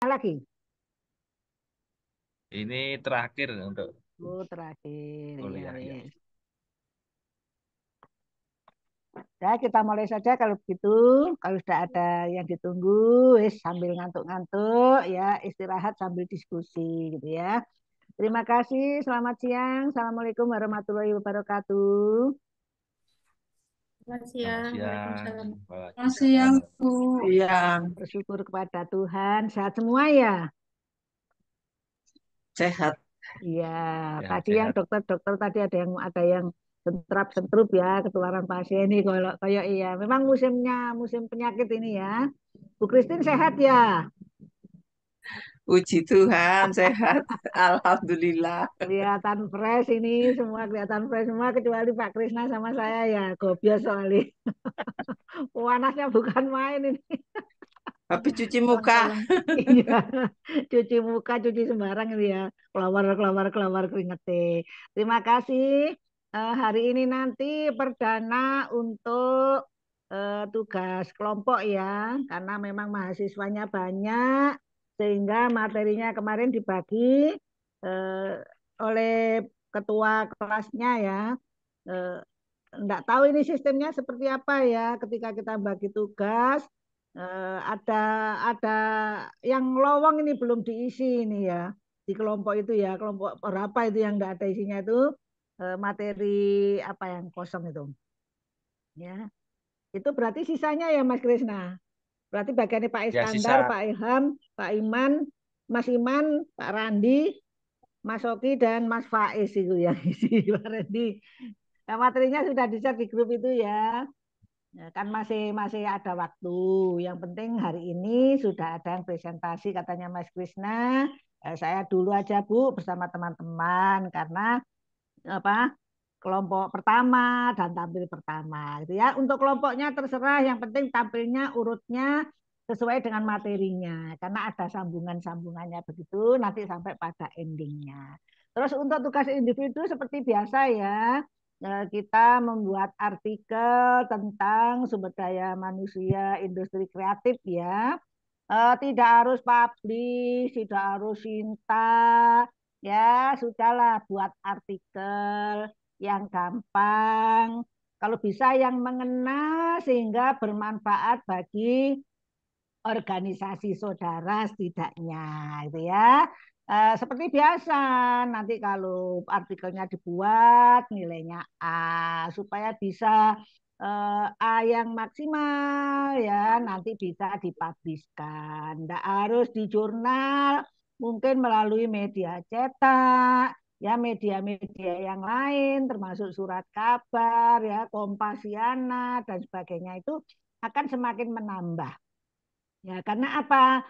lagi? Ini terakhir untuk Oh, terakhir. Ya, kuliah ya. wes. Ya, kita mulai saja kalau begitu. Kalau sudah ada yang ditunggu, wes sambil ngantuk-ngantuk, ya istirahat sambil diskusi gitu ya. Terima kasih. Selamat siang. Assalamualaikum warahmatullahi wabarakatuh. Selamat Selamat siang, siang. Waalaikumsalam. Masih Waalaikumsalam. yang Bu. Iya, Bersyukur kepada Tuhan. Sehat semua ya. sehat. Iya, tadi yang Sehat-sehat. dokter-dokter tadi ada yang sentrap-sentrup ya ketularan pasien ini kalau kayak iya. Memang musim penyakit ini ya. Bu Christine sehat ya? Puji Tuhan, sehat. Alhamdulillah. Kelihatan fresh ini, semua kelihatan fresh semua kecuali Pak Krisna sama saya ya. Gobias soalnya. Panasnya bukan main ini. Habis cuci muka. Kontol. Iya, cuci muka, cuci sembarang itu ya. Kelawar, kelawar, kelawar keringetnya. Terima kasih. Hari ini nanti perdana untuk tugas kelompok ya, karena memang mahasiswanya banyak, sehingga materinya kemarin dibagi eh, oleh ketua kelasnya ya. Eh, Enggak tahu ini sistemnya seperti apa ya ketika kita bagi tugas ada yang lowong ini belum diisi ini ya di kelompok itu ya kelompok berapa itu yang enggak ada isinya itu materi apa yang kosong itu ya itu berarti sisanya ya Mas Krisna berarti bagiannya Pak Ya Iskandar, sisa Pak Ilham, Pak Iman, Mas Iman, Pak Randi, Mas Oki dan Mas Faiz itu yang isi Pak Randi. Nah, materinya sudah di-share di grup itu ya. Ya, kan masih masih ada waktu. Yang penting hari ini sudah ada yang presentasi katanya Mas Krisna. Saya dulu aja Bu bersama teman-teman karena apa kelompok pertama dan tampil pertama gitu ya. Untuk kelompoknya terserah yang penting tampilnya urutnya sesuai dengan materinya karena ada sambungan-sambungannya begitu nanti sampai pada endingnya. Terus untuk tugas individu seperti biasa ya, kita membuat artikel tentang sumber daya manusia industri kreatif ya. Tidak harus publish, tidak harus cinta, ya sudahlah buat artikel yang gampang. Kalau bisa yang mengena sehingga bermanfaat bagi organisasi saudara setidaknya itu ya. Seperti biasa nanti kalau artikelnya dibuat nilainya A supaya bisa A yang maksimal ya nanti bisa dipubliskan. Tidak harus di jurnal, mungkin melalui media cetak, ya media-media yang lain termasuk surat kabar ya Kompasiana dan sebagainya itu akan semakin menambah. Ya, karena apa?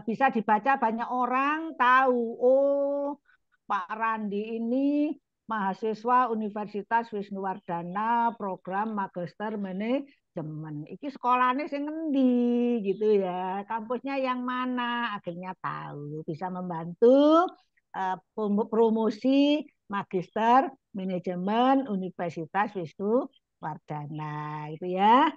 Bisa dibaca banyak orang tahu, oh Pak Randi ini mahasiswa Universitas Wisnuwardana program Magister Manajemen. Iki sekolahnya sing ngendi gitu ya. Kampusnya yang mana? Akhirnya tahu, bisa membantu promosi Magister Manajemen Universitas Wisnuwardana itu ya.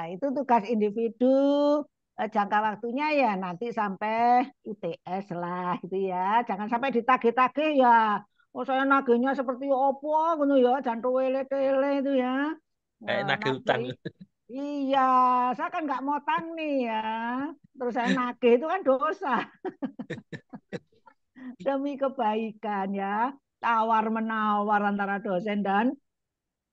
Itu tugas individu jangka waktunya ya nanti sampai UTS lah gitu ya. Jangan sampai ditagih-tagih ya. Oh saya nagihnya seperti opo gitu ya, jangan tele-tele itu ya. kayak nagih Nagih. utang. Iya, saya kan nggak mau tang nih ya. Terus saya nagih itu kan dosa demi kebaikan ya. Tawar menawar antara dosen dan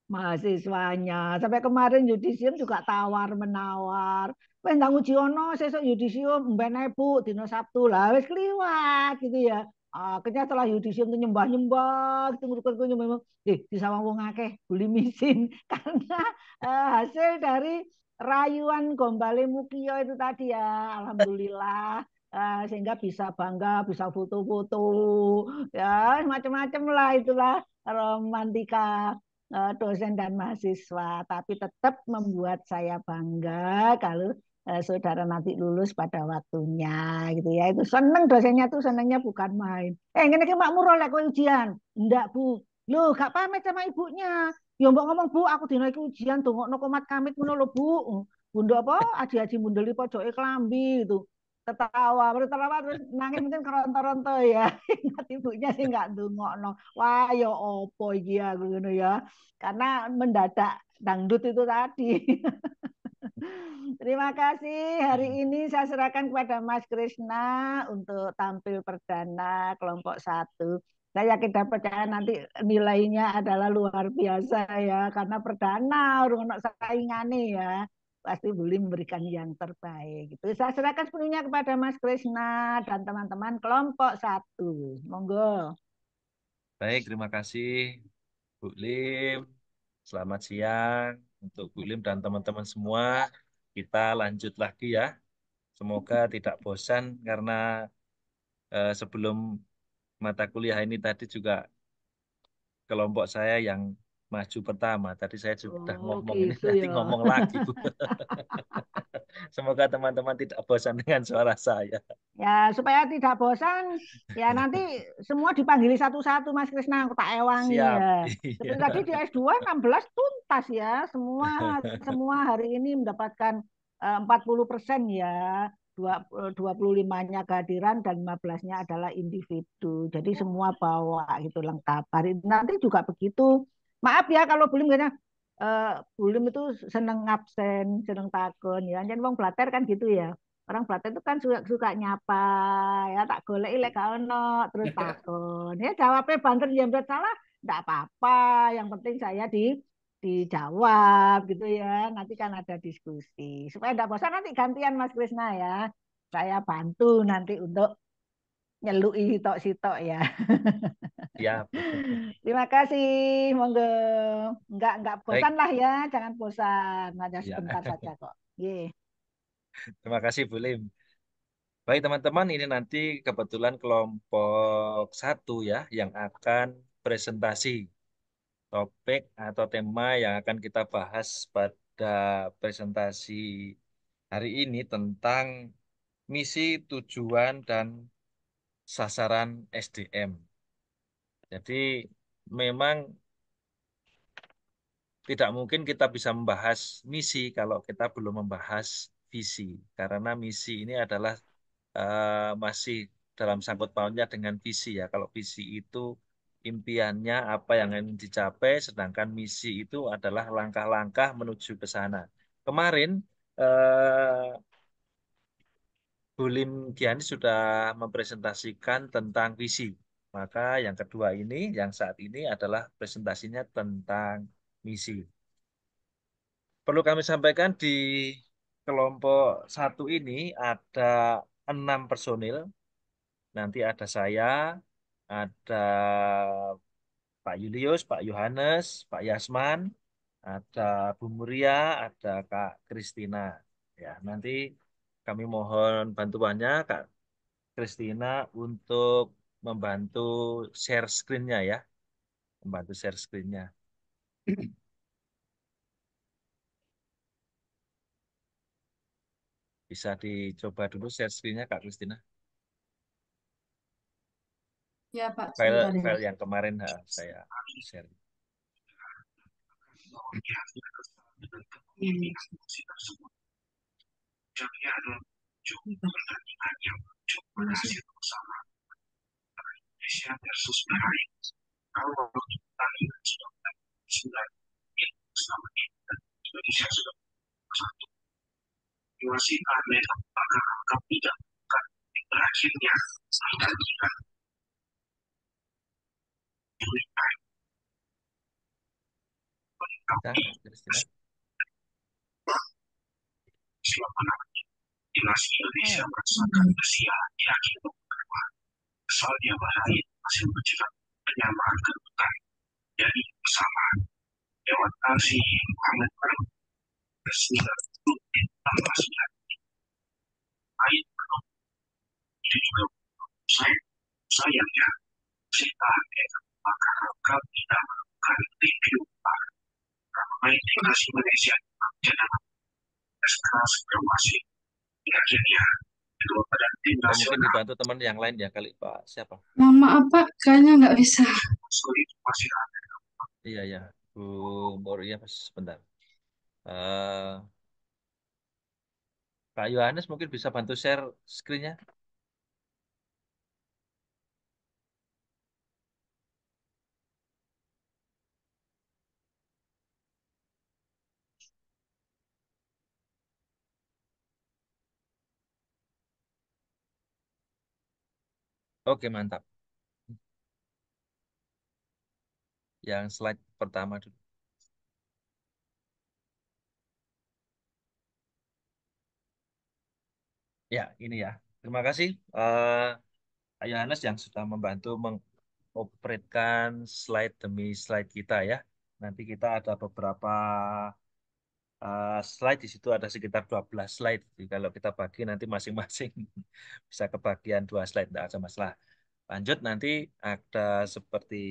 mahasiswanya. Sampai kemarin yudisium juga tawar menawar. Wes ndang uji ono sesuk yudisium mben ae Bu dina Sabtu lah wis kliwat gitu ya. Akhirnya setelah yudisium itu nyembah-nyembah gitu ngukur nyembah disawang wong akeh buli misin karena hasil dari rayuan Gombale Mukio itu tadi ya alhamdulillah sehingga bisa bangga bisa foto-foto ya macam-macam lah itulah romantika dosen dan mahasiswa, tapi tetap membuat saya bangga kalau saudara nanti lulus pada waktunya gitu ya. Itu seneng dosennya tuh senengnya bukan main. Ngene iki makmur oleh kowe ujian. Enggak, Bu. Loh, gak pamit sama ibunya. Ya mbok ngomong, Bu, aku dina iki ujian dongokno komat kamit ngono lho, Bu. Bunda apa? Aji-aji mundeli pojoke klambi gitu. Tertawa, baru tertawa terus nangis mungkin keronto-ronto ya. Ingat ibunya sih nggak ndongokno. Wah, ya opo iki aku ngono ya. Karena mendadak dangdut itu tadi. Terima kasih. Hari ini saya serahkan kepada Mas Krisna untuk tampil perdana kelompok satu. Saya yakin dan percaya nanti nilainya adalah luar biasa ya, karena perdana orang saingane ya. Pasti boleh memberikan yang terbaik. Itu saya serahkan sepenuhnya kepada Mas Krisna dan teman-teman kelompok satu. Monggo. Baik, terima kasih Bu Lim. Selamat siang untuk Bu Lim dan teman-teman semua. Kita lanjut lagi ya. Semoga tidak bosan karena sebelum mata kuliah ini tadi juga kelompok saya yang maju pertama. Tadi saya sudah Oh ngomong ini gitu nanti ya. ngomong lagi, Bu. Semoga teman-teman tidak bosan dengan suara saya. Ya, supaya tidak bosan, ya nanti semua dipanggili satu-satu Mas Krisna, aku tak ewangi Siap. ya. Iya. Seperti tadi di S2 16 tuntas ya, semua semua hari ini mendapatkan 40% ya. 25-nya kehadiran dan 15-nya adalah individu. Jadi semua bawa gitu lengkap. Hari nanti juga begitu. Maaf ya kalau belum karena belum itu seneng absen, seneng takon ya. Jangan wong blater kan gitu ya. Orang Batak itu kan suka suka nyapa ya, tak golek lek gak ono terus takon ya, jawabnya banter jembet salah enggak apa-apa, yang penting saya dijawab gitu ya, nanti kan ada diskusi supaya enggak bosan. Nanti gantian Mas Krisna ya, saya bantu nanti untuk nyelui sitok-sitok ya. Siap. Terima kasih, monggo. Enggak Baik. bosan lah ya, jangan bosan, hanya Ya. sebentar saja kok. Ye. Terima kasih Bu Lim. Baik teman-teman, ini nanti kebetulan kelompok satu ya yang akan presentasi topik atau tema yang akan kita bahas pada presentasi hari ini tentang misi, tujuan, dan sasaran SDM. Jadi memang tidak mungkin kita bisa membahas misi kalau kita belum membahas visi. Karena misi ini adalah masih dalam sangkut pautnya dengan visi ya. Kalau visi itu impiannya apa yang ingin dicapai, sedangkan misi itu adalah langkah-langkah menuju ke sana. Kemarin Bu Lim Giani sudah mempresentasikan tentang visi. Maka yang kedua ini, yang saat ini adalah presentasinya tentang misi. Perlu kami sampaikan di kelompok satu ini ada 6 personil. Nanti ada saya, ada Pak Julius, Pak Yohanes, Pak Yasman, ada Bu Muria, ada Kak Kristina. Ya, nanti kami mohon bantuannya Kak Kristina untuk membantu share screen-nya ya, membantu share screen-nya. Bisa dicoba dulu share screen-nya Kak Kristina. Ya, Pak, File sebentar ya. file yang kemarin saya share. Bisa, Kak Kristina? Atau mungkin dibantu teman yang lain ya kali Pak. Siapa? Mohon maaf, Pak, kayaknya nggak bisa. Iya ya, Bu Muria sebentar. Eh, Kak Yohanes mungkin bisa bantu share screen-nya. Oke, mantap. Yang slide pertama dulu. Ya, ini ya. Terima kasih Kak Yohanes yang sudah membantu mengoperatkan slide demi slide kita ya. Nanti kita ada beberapa slide di situ ada sekitar 12 slide. Jadi kalau kita bagi nanti masing-masing bisa kebagian 2 slide, tidak ada masalah. Lanjut nanti ada seperti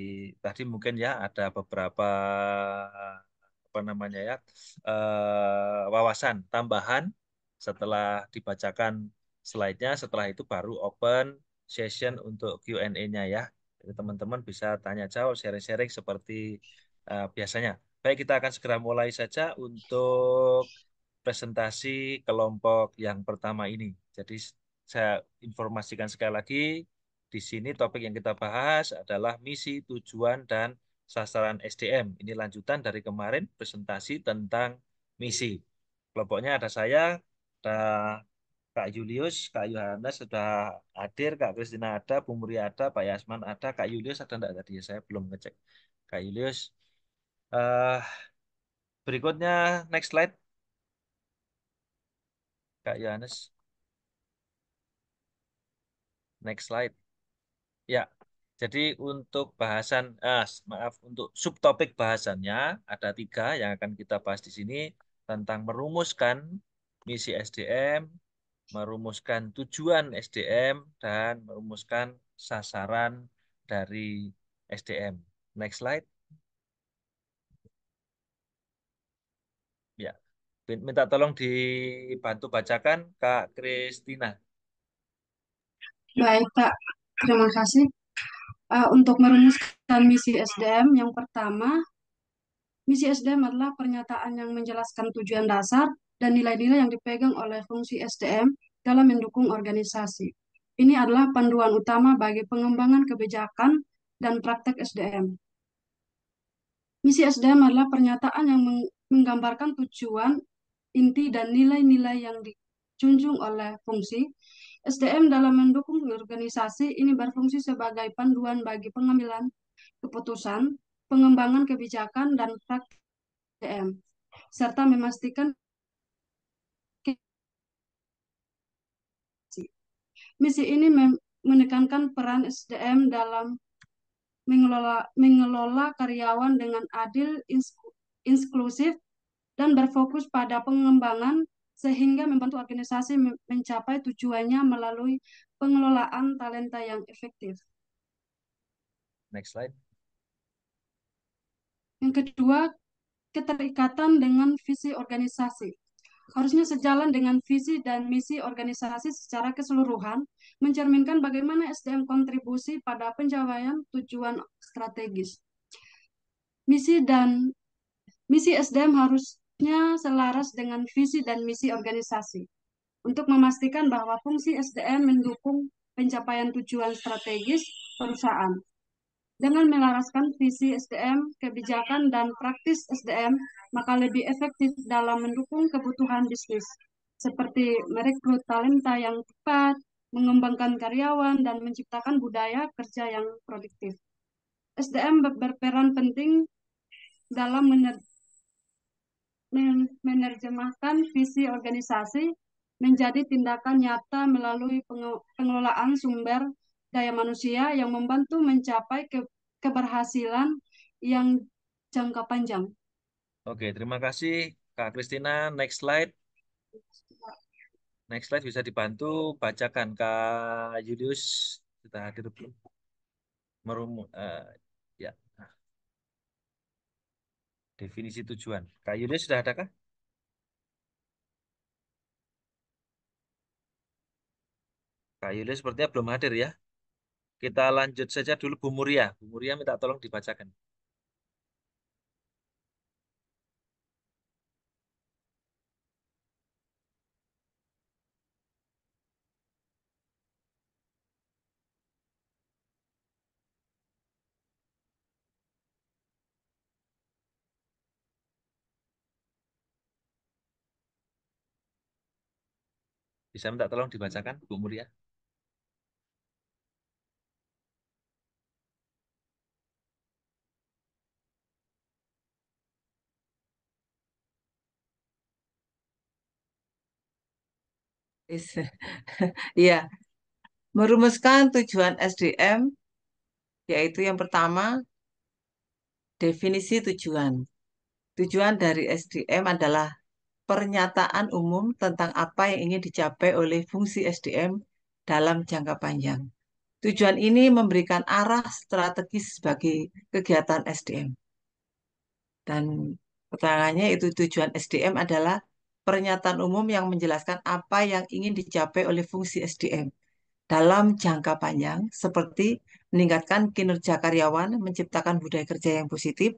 tadi mungkin ya ada beberapa apa namanya ya wawasan tambahan setelah dibacakan slide-nya. Setelah itu baru open session untuk Q&A-nya ya. Jadi teman-teman bisa tanya jawab, sharing-sharing seperti biasanya. Baik, kita akan segera mulai saja untuk presentasi kelompok yang pertama ini. Jadi saya informasikan sekali lagi, di sini topik yang kita bahas adalah misi, tujuan, dan sasaran SDM. Ini lanjutan dari kemarin presentasi tentang misi. Kelompoknya ada saya, ada Kak Julius, Kak Yohanes sudah hadir, Kak Kristina ada, Bu Muri ada, Pak Yasman ada, Kak Julius ada enggak tadi? Saya belum ngecek. Kak Julius. eh Berikutnya, next slide, Kak Yohanes. Next slide. Ya, jadi untuk bahasan, maaf, untuk subtopik bahasannya ada 3 yang akan kita bahas di sini tentang merumuskan misi SDM, merumuskan tujuan SDM, dan merumuskan sasaran dari SDM. Next slide. Ya, minta tolong dibantu bacakan Kak Kristina. Baik, Kak. Terima kasih. Untuk merumuskan misi SDM, yang pertama, misi SDM adalah pernyataan yang menjelaskan tujuan dasar dan nilai-nilai yang dipegang oleh fungsi SDM dalam mendukung organisasi. Ini adalah panduan utama bagi pengembangan kebijakan dan praktek SDM. Misi SDM adalah pernyataan yang menggambarkan tujuan, inti, dan nilai-nilai yang dijunjung oleh fungsi. SDM dalam mendukung organisasi ini berfungsi sebagai panduan bagi pengambilan keputusan, pengembangan kebijakan, dan praktik SDM, serta memastikan misi ini menekankan peran SDM dalam mengelola karyawan dengan adil, inklusif, dan berfokus pada pengembangan sehingga membantu organisasi mencapai tujuannya melalui pengelolaan talenta yang efektif. Next slide. Yang kedua, keterikatan dengan visi organisasi. Harusnya sejalan dengan visi dan misi organisasi secara keseluruhan, mencerminkan bagaimana SDM kontribusi pada pencapaian tujuan strategis. Misi SDM harusnya selaras dengan visi dan misi organisasi untuk memastikan bahwa fungsi SDM mendukung pencapaian tujuan strategis perusahaan. Dengan melaraskan visi SDM, kebijakan, dan praktis SDM, maka lebih efektif dalam mendukung kebutuhan bisnis, seperti merekrut talenta yang tepat, mengembangkan karyawan, dan menciptakan budaya kerja yang produktif. SDM berperan penting dalam menerjemahkan visi organisasi menjadi tindakan nyata melalui pengelolaan sumber daya manusia yang membantu mencapai keberhasilan yang jangka panjang. Oke, terima kasih Kak Kristina. Next slide. Next slide bisa dibantu bacakan Kak Julius. Kita hadir belum? Ya, definisi tujuan. Kak Julius sudah adakah? Kak Julius sepertinya belum hadir ya. Kita lanjut saja dulu Bu Muria. Bu Muria minta tolong dibacakan. Bisa minta tolong dibacakan, Bu Muria? Is- Iya, merumuskan tujuan SDM yaitu yang pertama definisi tujuan. Tujuan dari SDM adalah pernyataan umum tentang apa yang ingin dicapai oleh fungsi SDM dalam jangka panjang. Tujuan ini memberikan arah strategis bagi kegiatan SDM. Dan keterangannya itu tujuan SDM adalah pernyataan umum yang menjelaskan apa yang ingin dicapai oleh fungsi SDM dalam jangka panjang, seperti meningkatkan kinerja karyawan, menciptakan budaya kerja yang positif,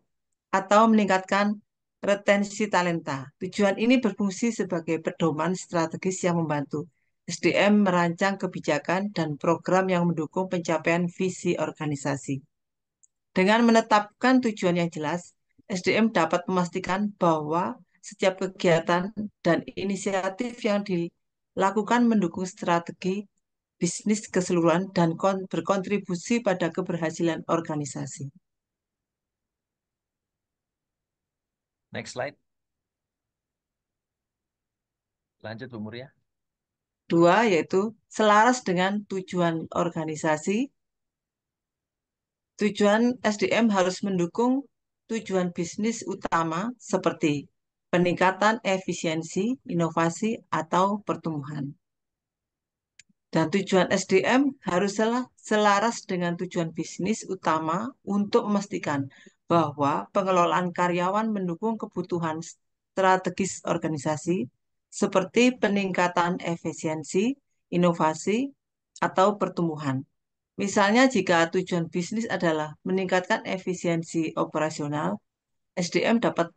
atau meningkatkan retensi talenta. Tujuan ini berfungsi sebagai pedoman strategis yang membantu SDM merancang kebijakan dan program yang mendukung pencapaian visi organisasi. Dengan menetapkan tujuan yang jelas, SDM dapat memastikan bahwa setiap kegiatan dan inisiatif yang dilakukan mendukung strategi bisnis keseluruhan dan berkontribusi pada keberhasilan organisasi. Next slide. Lanjut, Bu Muria. Dua, yaitu selaras dengan tujuan organisasi. Tujuan SDM harus mendukung tujuan bisnis utama seperti peningkatan efisiensi, inovasi, atau pertumbuhan. Dan tujuan SDM harus selaras dengan tujuan bisnis utama untuk memastikan bahwa pengelolaan karyawan mendukung kebutuhan strategis organisasi seperti peningkatan efisiensi, inovasi, atau pertumbuhan. Misalnya jika tujuan bisnis adalah meningkatkan efisiensi operasional, SDM dapat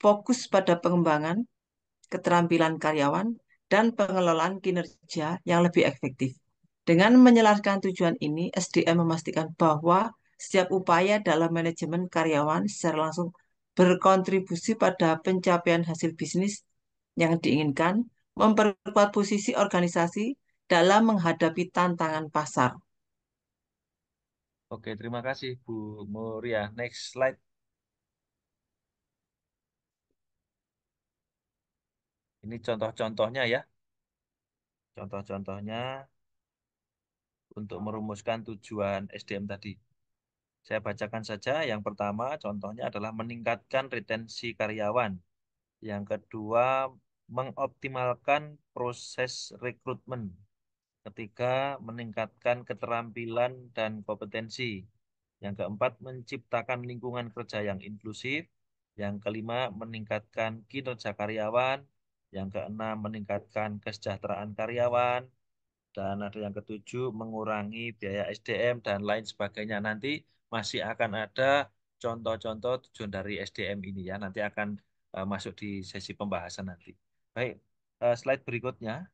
fokus pada pengembangan keterampilan karyawan, dan pengelolaan kinerja yang lebih efektif. Dengan menyelaraskan tujuan ini, SDM memastikan bahwa setiap upaya dalam manajemen karyawan secara langsung berkontribusi pada pencapaian hasil bisnis yang diinginkan, memperkuat posisi organisasi dalam menghadapi tantangan pasar. Oke, terima kasih Bu Muria. Next slide. Ini contoh-contohnya ya. Contoh-contohnya untuk merumuskan tujuan SDM tadi. Saya bacakan saja. Yang pertama, contohnya adalah meningkatkan retensi karyawan. Yang kedua, mengoptimalkan proses rekrutmen. Ketiga, meningkatkan keterampilan dan kompetensi. Yang keempat, menciptakan lingkungan kerja yang inklusif. Yang kelima, meningkatkan kinerja karyawan. Yang keenam, meningkatkan kesejahteraan karyawan. Dan ada yang ketujuh, mengurangi biaya SDM dan lain sebagainya. Nanti masih akan ada contoh-contoh tujuan dari SDM ini ya. Nanti akan masuk di sesi pembahasan nanti. Baik, slide berikutnya.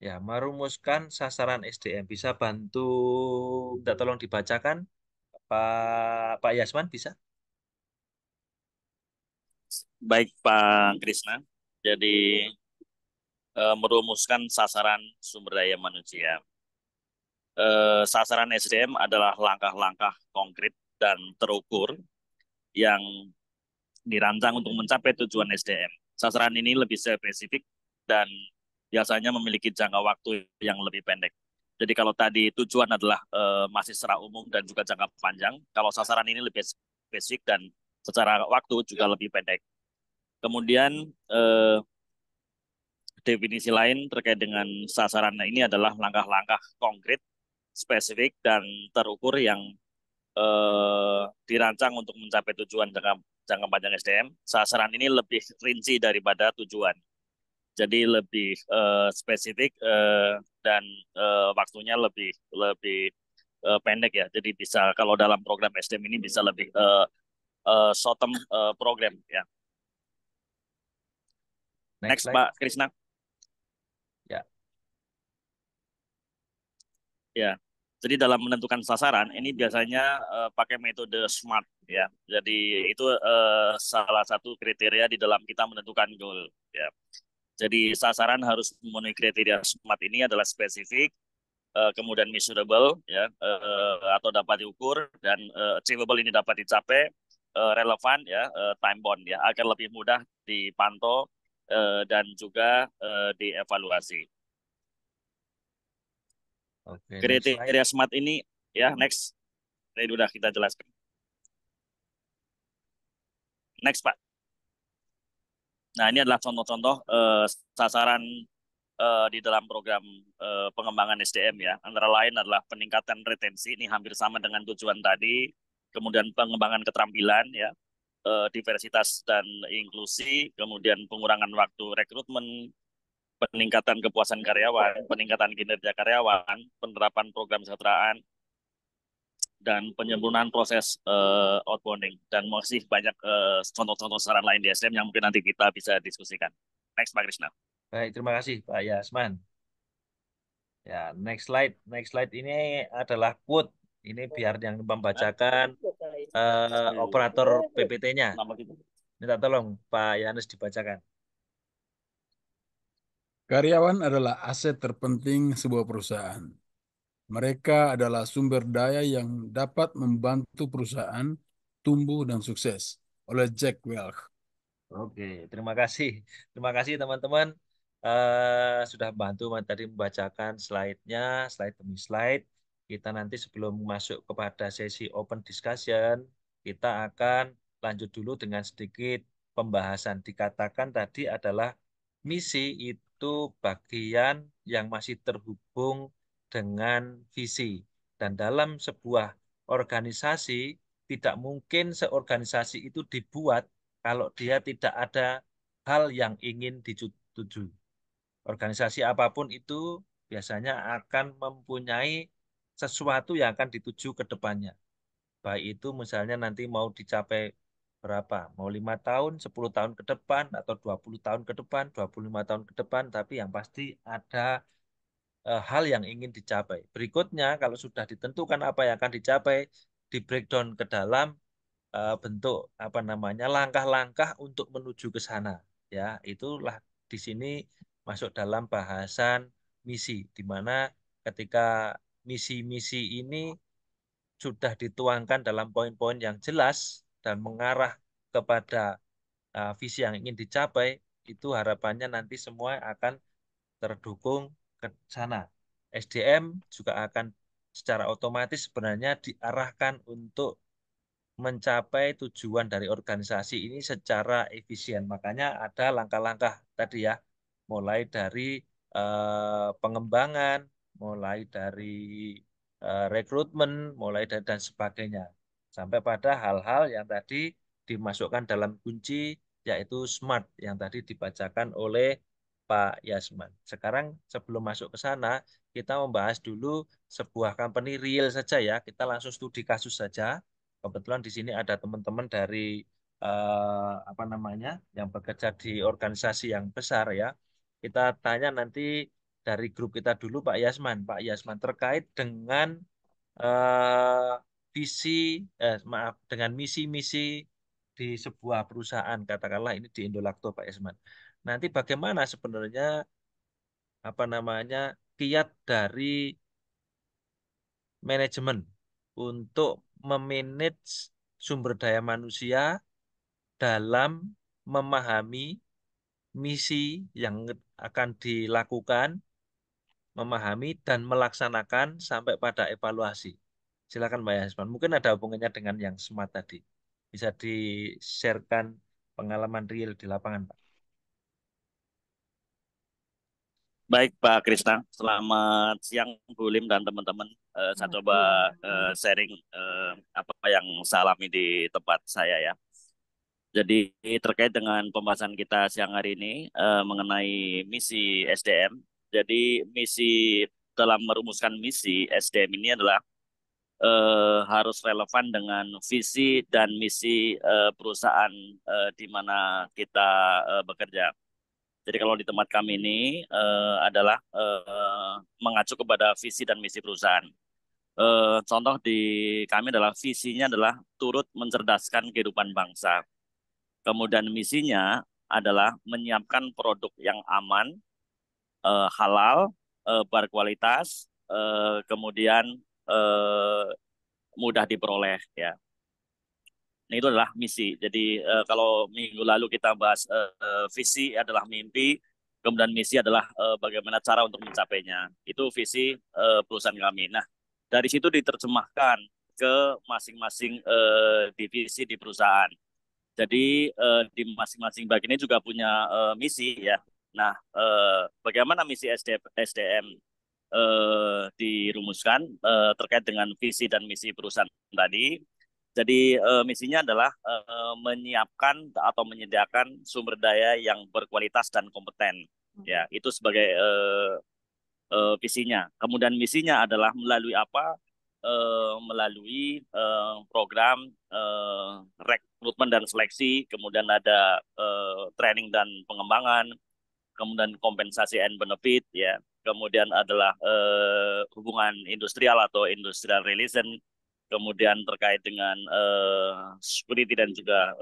Ya, merumuskan sasaran SDM. Bisa bantu minta tolong dibacakan, Pak Yasman bisa? Baik, Pak Krisna. Jadi merumuskan sasaran sumber daya manusia. Sasaran SDM adalah langkah-langkah konkret dan terukur yang dirancang untuk mencapai tujuan SDM. Sasaran ini lebih spesifik dan biasanya memiliki jangka waktu yang lebih pendek. Jadi kalau tadi tujuan adalah masih secara umum dan juga jangka panjang, kalau sasaran ini lebih spesifik dan secara waktu juga lebih pendek. Kemudian definisi lain terkait dengan sasaran ini adalah langkah-langkah konkret, spesifik, dan terukur yang dirancang untuk mencapai tujuan jangka panjang SDM. Sasaran ini lebih rinci daripada tujuan. Jadi lebih spesifik dan waktunya lebih lebih pendek ya. Jadi bisa kalau dalam program SDM ini bisa lebih short term program ya. Next Next, slide. Pak Krisna. Ya. Ya, jadi dalam menentukan sasaran ini biasanya pakai metode SMART ya. Jadi itu salah satu kriteria di dalam kita menentukan goal ya. Jadi sasaran harus memenuhi kriteria SMART ini adalah spesifik, kemudian measurable ya, atau dapat diukur, dan achievable ini dapat dicapai, relevan ya, time bound ya, agar lebih mudah dipantau dan juga dievaluasi. Oke, next slide. Kriteria SMART ini ya, next. Ini sudah kita jelaskan. Next, Pak. Nah, ini adalah contoh-contoh sasaran di dalam program pengembangan SDM ya. Antara lain adalah peningkatan retensi, ini hampir sama dengan tujuan tadi. Kemudian pengembangan keterampilan ya, diversitas dan inklusi, kemudian pengurangan waktu rekrutmen, peningkatan kepuasan karyawan, peningkatan kinerja karyawan, penerapan program kesejahteraan, dan penyempurnaan proses outbounding, dan masih banyak contoh-contoh saran lain di SDM yang mungkin nanti kita bisa diskusikan. Next, Pak Krishna. Baik, terima kasih Pak Yasman. Ya, next slide. Next slide ini adalah quote. Ini biar yang membacakan operator PPT-nya. Minta tolong Pak Yanus dibacakan. Karyawan adalah aset terpenting sebuah perusahaan. Mereka adalah sumber daya yang dapat membantu perusahaan tumbuh dan sukses. Oleh Jack Welch. Oke, terima kasih. Terima kasih teman-teman sudah bantu tadi membacakan slide-nya, slide demi slide. Kita nanti sebelum masuk kepada sesi open discussion, kita akan lanjut dulu dengan sedikit pembahasan. Dikatakan tadi adalah misi itu bagian yang masih terhubung dengan visi. Dan dalam sebuah organisasi, tidak mungkin seorganisasi itu dibuat kalau dia tidak ada hal yang ingin dituju. Organisasi apapun itu biasanya akan mempunyai sesuatu yang akan dituju ke depannya. Baik itu misalnya nanti mau dicapai berapa, mau 5 tahun, 10 tahun ke depan, atau 20 tahun ke depan, 25 tahun ke depan, tapi yang pasti ada hal yang ingin dicapai. Berikutnya, kalau sudah ditentukan apa yang akan dicapai, di breakdown ke dalam bentuk apa namanya langkah-langkah untuk menuju ke sana. Ya, itulah di sini masuk dalam bahasan misi, di mana ketika misi-misi ini sudah dituangkan dalam poin-poin yang jelas dan mengarah kepada visi yang ingin dicapai, itu harapannya nanti semua akan terdukung ke sana. SDM juga akan secara otomatis sebenarnya diarahkan untuk mencapai tujuan dari organisasi ini secara efisien. Makanya ada langkah-langkah tadi ya, mulai dari pengembangan, mulai dari rekrutmen, mulai dari dan sebagainya. Sampai pada hal-hal yang tadi dimasukkan dalam kunci, yaitu SMART yang tadi dibacakan oleh Pak Yasman. Sekarang sebelum masuk ke sana, kita membahas dulu sebuah company real saja ya. Kita langsung studi kasus saja. Kebetulan di sini ada teman-teman dari apa namanya yang bekerja di organisasi yang besar ya. Kita tanya nanti dari grup kita dulu Pak Yasman. Pak Yasman terkait dengan eh, visi, maaf, dengan misi-misi di sebuah perusahaan, katakanlah ini di Indolacto Pak Yasman. Nanti bagaimana sebenarnya apa namanya kiat dari manajemen untuk memanage sumber daya manusia dalam memahami misi yang akan dilakukan, memahami dan melaksanakan sampai pada evaluasi. Silakan Mbak Yasman. Mungkin ada hubungannya dengan yang SMART tadi. Bisa di-sharekan pengalaman real di lapangan, Pak. Baik, Pak Krishna. Selamat siang, Bu Lim dan teman-teman. Saya coba sharing apa yang saya alami di tempat saya ya. Jadi terkait dengan pembahasan kita siang hari ini mengenai misi SDM. Jadi misi, dalam merumuskan misi SDM ini adalah harus relevan dengan visi dan misi perusahaan di mana kita bekerja. Jadi kalau di tempat kami ini adalah mengacu kepada visi dan misi perusahaan. Contoh di kami adalah visinya adalah turut mencerdaskan kehidupan bangsa. Kemudian misinya adalah menyiapkan produk yang aman, halal, berkualitas, kemudian mudah diperoleh ya. Nah, itu adalah misi. Jadi kalau minggu lalu kita bahas visi adalah mimpi, kemudian misi adalah bagaimana cara untuk mencapainya. Itu visi perusahaan kami. Nah, dari situ diterjemahkan ke masing-masing divisi di perusahaan. Jadi di masing-masing bagian ini juga punya misi ya. Nah, bagaimana misi SDM dirumuskan terkait dengan visi dan misi perusahaan tadi. Jadi misinya adalah menyiapkan atau menyediakan sumber daya yang berkualitas dan kompeten. Ya, itu sebagai visinya. Kemudian misinya adalah melalui apa? Melalui program rekrutmen dan seleksi, kemudian ada training dan pengembangan, kemudian kompensasi and benefit, ya, kemudian adalah hubungan industrial atau industrial relation, kemudian terkait dengan security dan juga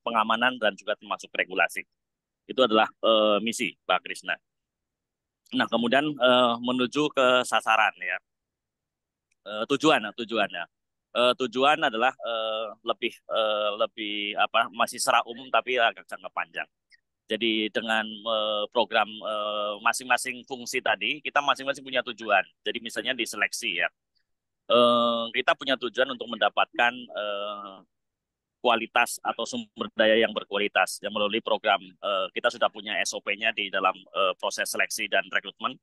pengamanan dan juga termasuk regulasi. Itu adalah misi Pak Krisna. Nah, kemudian menuju ke sasaran ya. Tujuannya tujuan adalah lebih apa, masih secara umum tapi agak jangka panjang. Jadi dengan program masing-masing fungsi tadi, kita masing-masing punya tujuan. Jadi misalnya di seleksi ya, kita punya tujuan untuk mendapatkan kualitas atau sumber daya yang berkualitas. Yang melalui program kita sudah punya SOP-nya di dalam proses seleksi dan rekrutmen.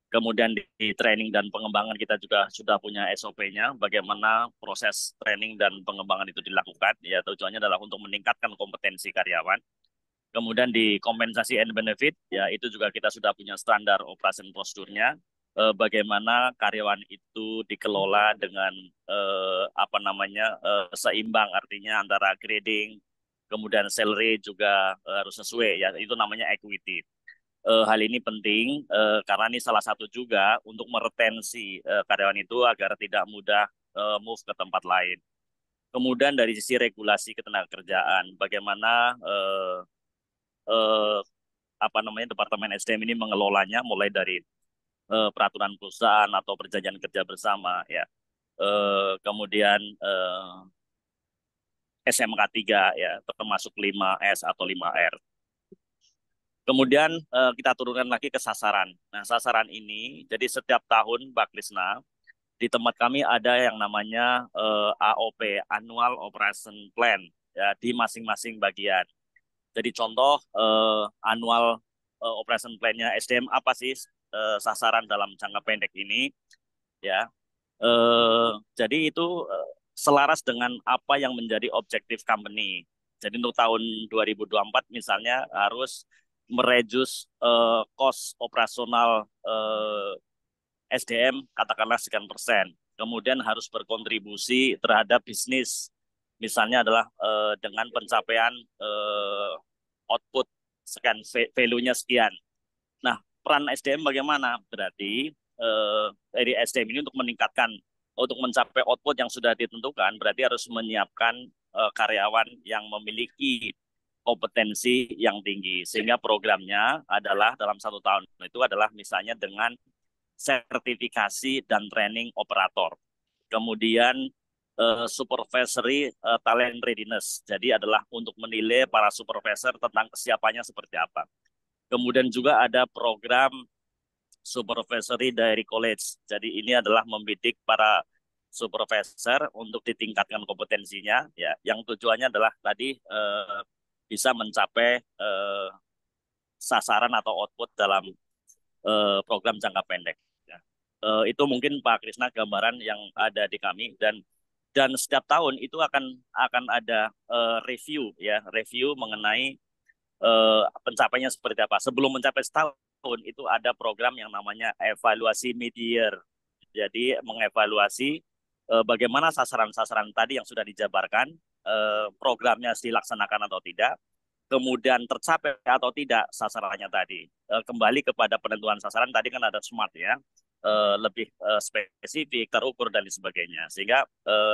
Kemudian di training dan pengembangan kita juga sudah punya SOP-nya, bagaimana proses training dan pengembangan itu dilakukan. Ya, tujuannya adalah untuk meningkatkan kompetensi karyawan. Kemudian di kompensasi and benefit, ya itu juga kita sudah punya standar operasi prosedurnya. Bagaimana karyawan itu dikelola dengan apa namanya seimbang, artinya antara grading, kemudian salary juga harus sesuai. Ya, itu namanya equity. Hal ini penting karena ini salah satu juga untuk meretensi karyawan itu agar tidak mudah move ke tempat lain. Kemudian dari sisi regulasi ketenagakerjaan, bagaimana apa namanya Departemen SDM ini mengelolanya, mulai dari peraturan perusahaan atau perjanjian kerja bersama, ya. Kemudian SMK 3 ya, termasuk 5S atau 5R. Kemudian kita turunkan lagi ke sasaran. Nah, sasaran ini, jadi setiap tahun Mbak Krisna, di tempat kami ada yang namanya AOP, Annual Operation Plan, ya, di masing-masing bagian. Jadi contoh annual operation plan-nya SDM apa sih sasaran dalam jangka pendek ini, ya. Jadi itu selaras dengan apa yang menjadi objektif company. Jadi untuk tahun 2024 misalnya harus mereduce cost operasional SDM katakanlah sekian persen. Kemudian harus berkontribusi terhadap bisnis. Misalnya adalah dengan pencapaian output sekian, value-nya sekian. Nah, peran SDM bagaimana? Berarti dari SDM ini untuk meningkatkan, untuk mencapai output yang sudah ditentukan, berarti harus menyiapkan karyawan yang memiliki kompetensi yang tinggi. Sehingga programnya adalah dalam 1 tahun itu adalah misalnya dengan sertifikasi dan training operator. Kemudian supervisory talent readiness. Jadi adalah untuk menilai para supervisor tentang kesiapannya seperti apa. Kemudian juga ada program supervisory dari college. Jadi ini adalah membidik para supervisor untuk ditingkatkan kompetensinya, ya, yang tujuannya adalah tadi bisa mencapai sasaran atau output dalam program jangka pendek. Ya. Itu mungkin Pak Krisna gambaran yang ada di kami, dan setiap tahun itu akan ada review, ya, review mengenai pencapaiannya seperti apa. Sebelum mencapai setahun itu ada program yang namanya evaluasi mid-year. Jadi mengevaluasi bagaimana sasaran-sasaran tadi yang sudah dijabarkan, programnya dilaksanakan atau tidak, kemudian tercapai atau tidak sasarannya tadi. Kembali kepada penentuan sasaran tadi kan ada SMART, ya, lebih spesifik, terukur dan sebagainya. Sehingga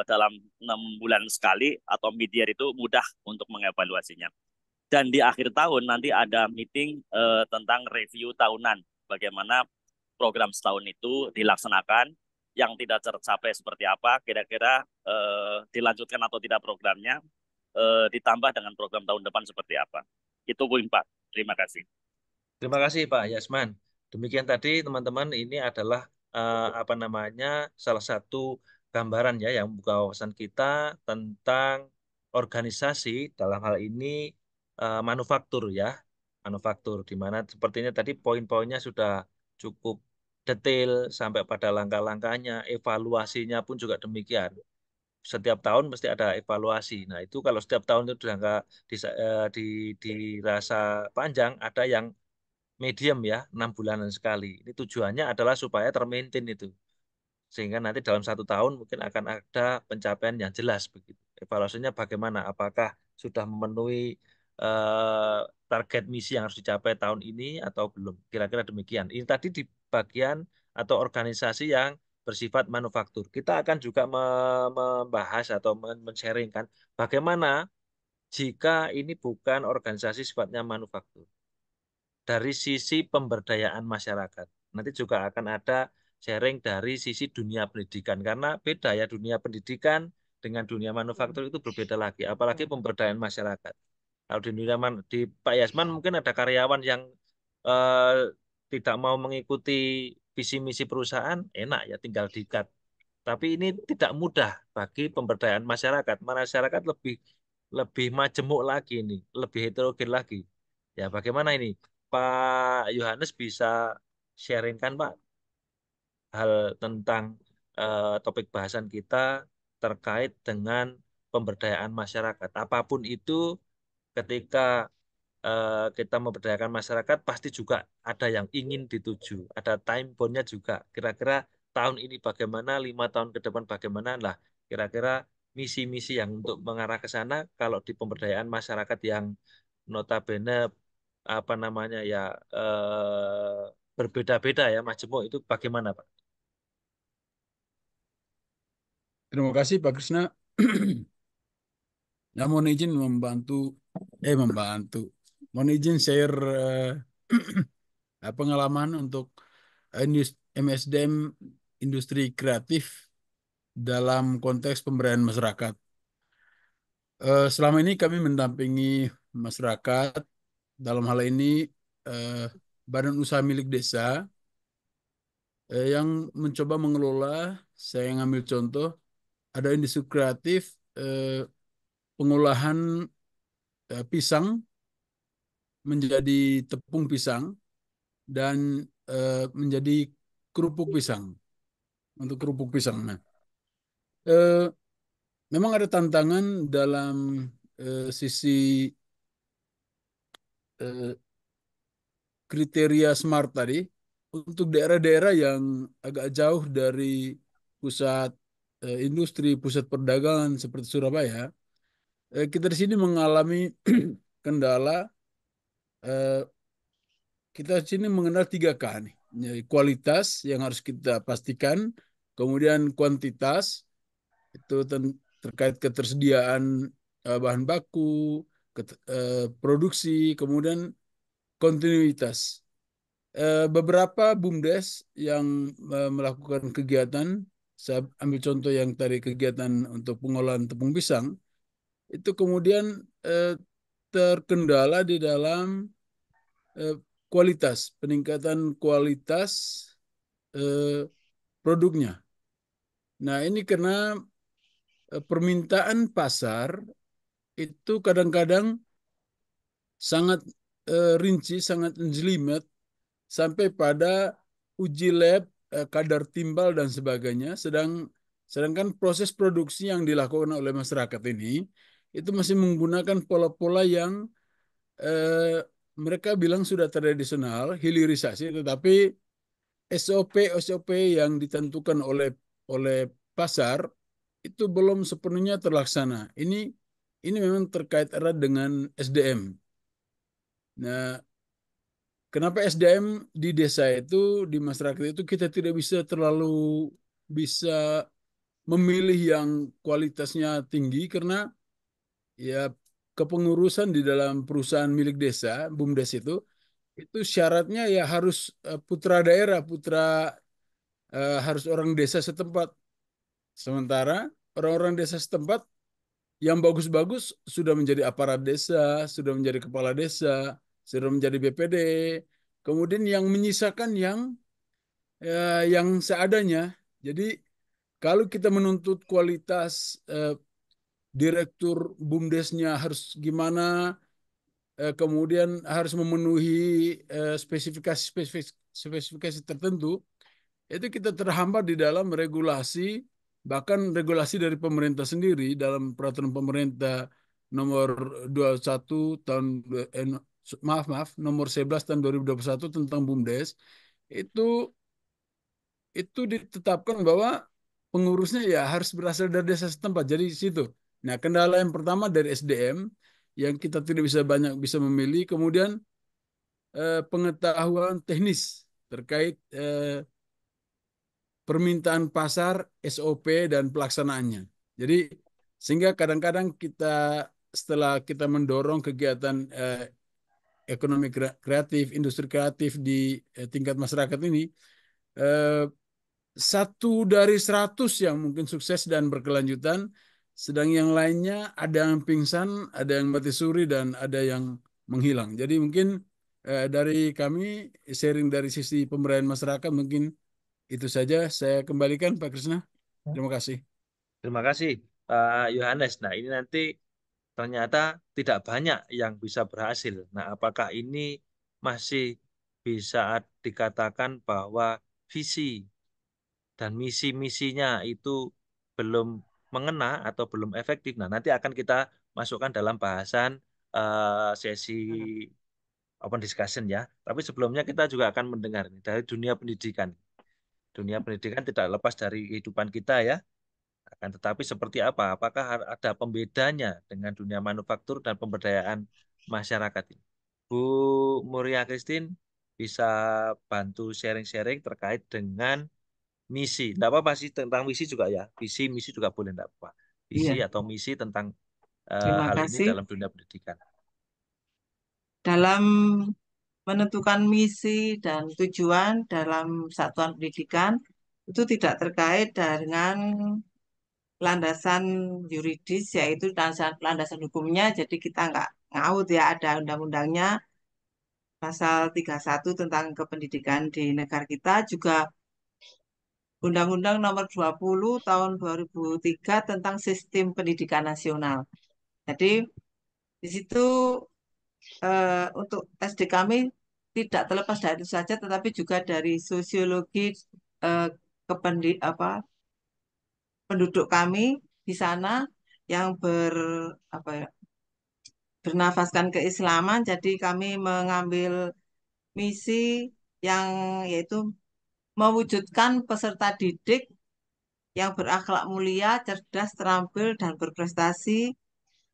dalam 6 bulan sekali atau mid-year itu mudah untuk mengevaluasinya. Dan di akhir tahun nanti ada meeting tentang review tahunan, bagaimana program setahun itu dilaksanakan, yang tidak tercapai seperti apa, kira-kira dilanjutkan atau tidak programnya, ditambah dengan program tahun depan seperti apa. Itu poin Pak. Terima kasih. Terima kasih Pak Yasman. Demikian tadi teman-teman, ini adalah apa namanya, salah satu gambaran ya yang membuka wawasan kita tentang organisasi, dalam hal ini manufaktur ya, manufaktur, di mana sepertinya tadi poin-poinnya sudah cukup detail sampai pada langkah-langkahnya, evaluasinya pun juga demikian. Setiap tahun mesti ada evaluasi. Nah itu kalau setiap tahun itu sudah nggak dirasa panjang, ada yang medium ya, 6 bulanan sekali. Ini tujuannya adalah supaya termaintain itu. Sehingga nanti dalam 1 tahun mungkin akan ada pencapaian yang jelas begitu. Evaluasinya bagaimana? Apakah sudah memenuhi eh, target misi yang harus dicapai tahun ini atau belum? Kira-kira demikian. Ini tadi di bagian atau organisasi yang bersifat manufaktur. Kita akan juga membahas atau men-sharingkan bagaimana jika ini bukan organisasi sifatnya manufaktur dari sisi pemberdayaan masyarakat. Nanti juga akan ada sharing dari sisi dunia pendidikan, karena beda ya, dunia pendidikan dengan dunia manufaktur itu berbeda lagi, apalagi pemberdayaan masyarakat. Kalau di dunia di Pak Yasman mungkin ada karyawan yang eh, tidak mau mengikuti visi misi perusahaan, enak ya tinggal di-cut. Tapi ini tidak mudah bagi pemberdayaan masyarakat. Masyarakat lebih lebih majemuk lagi ini, lebih heterogen lagi. Ya, bagaimana ini? Pak Yohanes bisa sharingkan Pak hal tentang topik bahasan kita terkait dengan pemberdayaan masyarakat. Apapun itu, ketika kita memberdayakan masyarakat, pasti juga ada yang ingin dituju, ada time bound-nya juga. Kira-kira tahun ini bagaimana, 5 tahun ke depan bagaimana lah. Kira-kira misi-misi yang untuk mengarah ke sana, kalau di pemberdayaan masyarakat yang notabene apa namanya ya berbeda-beda ya Mas Jemo, itu bagaimana Pak? Terima kasih Pak Krisna. Ya, mohon izin membantu. Mohon izin share pengalaman untuk MSDM industri kreatif dalam konteks pemberdayaan masyarakat. Selama ini kami mendampingi masyarakat dalam hal ini eh, badan usaha milik desa yang mencoba mengelola. Saya ngambil contoh, ada industri kreatif pengolahan pisang menjadi tepung pisang dan menjadi kerupuk pisang, untuk kerupuk pisang. Nah, eh, memang ada tantangan dalam sisi eh, kriteria SMART tadi untuk daerah-daerah yang agak jauh dari pusat industri, pusat perdagangan seperti Surabaya. Kita di sini mengalami kendala. eh, Kita di sini mengenal 3K nih. Jadi kualitas yang harus kita pastikan, kemudian kuantitas itu terkait ketersediaan bahan baku, produksi, kemudian kontinuitas. Beberapa BUMDes yang melakukan kegiatan, saya ambil contoh yang tadi kegiatan untuk pengolahan tepung pisang, itu kemudian terkendala di dalam eh, kualitas, peningkatan kualitas eh, produknya. Nah, ini karena permintaan pasar itu kadang-kadang sangat rinci, sangat jelimet, sampai pada uji lab, kadar timbal dan sebagainya. Sedangkan proses produksi yang dilakukan oleh masyarakat ini itu masih menggunakan pola-pola yang eh, mereka bilang sudah tradisional, hilirisasi, tetapi SOP yang ditentukan oleh pasar itu belum sepenuhnya terlaksana. Ini memang terkait erat dengan SDM. Nah, kenapa SDM di desa itu, di masyarakat itu kita tidak bisa terlalu bisa memilih yang kualitasnya tinggi, karena ya kepengurusan di dalam perusahaan milik desa, BUMDes itu syaratnya ya harus putra daerah, harus orang desa setempat. Sementara orang-orang desa setempat yang bagus-bagus sudah menjadi aparat desa, sudah menjadi kepala desa, sudah menjadi BPD. Kemudian yang menyisakan yang seadanya. Jadi kalau kita menuntut kualitas direktur BUMDesnya harus gimana, kemudian harus memenuhi spesifikasi tertentu, itu kita terhambat di dalam regulasi, bahkan regulasi dari pemerintah sendiri dalam peraturan pemerintah nomor 21 tahun maaf nomor 11 tahun 2021 tentang BUMDes itu ditetapkan bahwa pengurusnya ya harus berasal dari desa setempat. Jadi di situ. Nah, kendala yang pertama dari SDM yang kita tidak bisa banyak bisa memilih, kemudian pengetahuan teknis terkait permintaan pasar, SOP dan pelaksanaannya. Jadi sehingga kadang-kadang setelah kita mendorong kegiatan ekonomi kreatif, industri kreatif di tingkat masyarakat ini, eh, 1 dari 100 yang mungkin sukses dan berkelanjutan, sedang yang lainnya ada yang pingsan, ada yang mati suri, dan ada yang menghilang. Jadi mungkin dari kami sharing dari sisi pemberdayaan masyarakat mungkin itu saja. Saya kembalikan Pak Krisna. Terima kasih. Terima kasih, Pak Yohanes. Nah, ini nanti ternyata tidak banyak yang bisa berhasil. Nah, apakah ini masih bisa dikatakan bahwa visi dan misi-misinya itu belum mengena atau belum efektif? Nah, nanti akan kita masukkan dalam bahasan sesi open discussion ya. Tapi sebelumnya kita juga akan mendengar nih, dari dunia pendidikan. Dunia pendidikan tidak lepas dari kehidupan kita ya. Akan tetapi seperti apa? Apakah ada pembedanya dengan dunia manufaktur dan pemberdayaan masyarakat ini? Bu Muria Christine bisa bantu sharing-sharing terkait dengan misi. Tidak apa-apa sih tentang misi juga ya. Visi, misi juga boleh, tidak apa. Visi Iya, atau misi tentang terima hal ini kasih. dalam dunia pendidikan. Dalam menentukan misi dan tujuan dalam satuan pendidikan itu tidak terkait dengan landasan yuridis, yaitu landasan hukumnya. Jadi kita nggak ngaut ya, ada undang-undangnya pasal 31 tentang kependidikan di negara kita, juga Undang-Undang Nomor 20 tahun 2003 tentang Sistem Pendidikan Nasional. Jadi di situ untuk SD kami tidak terlepas dari itu saja, tetapi juga dari sosiologi eh, penduduk kami di sana yang apa ya, bernafaskan keislaman. Jadi kami mengambil misi yang yaitu mewujudkan peserta didik yang berakhlak mulia, cerdas, terampil, dan berprestasi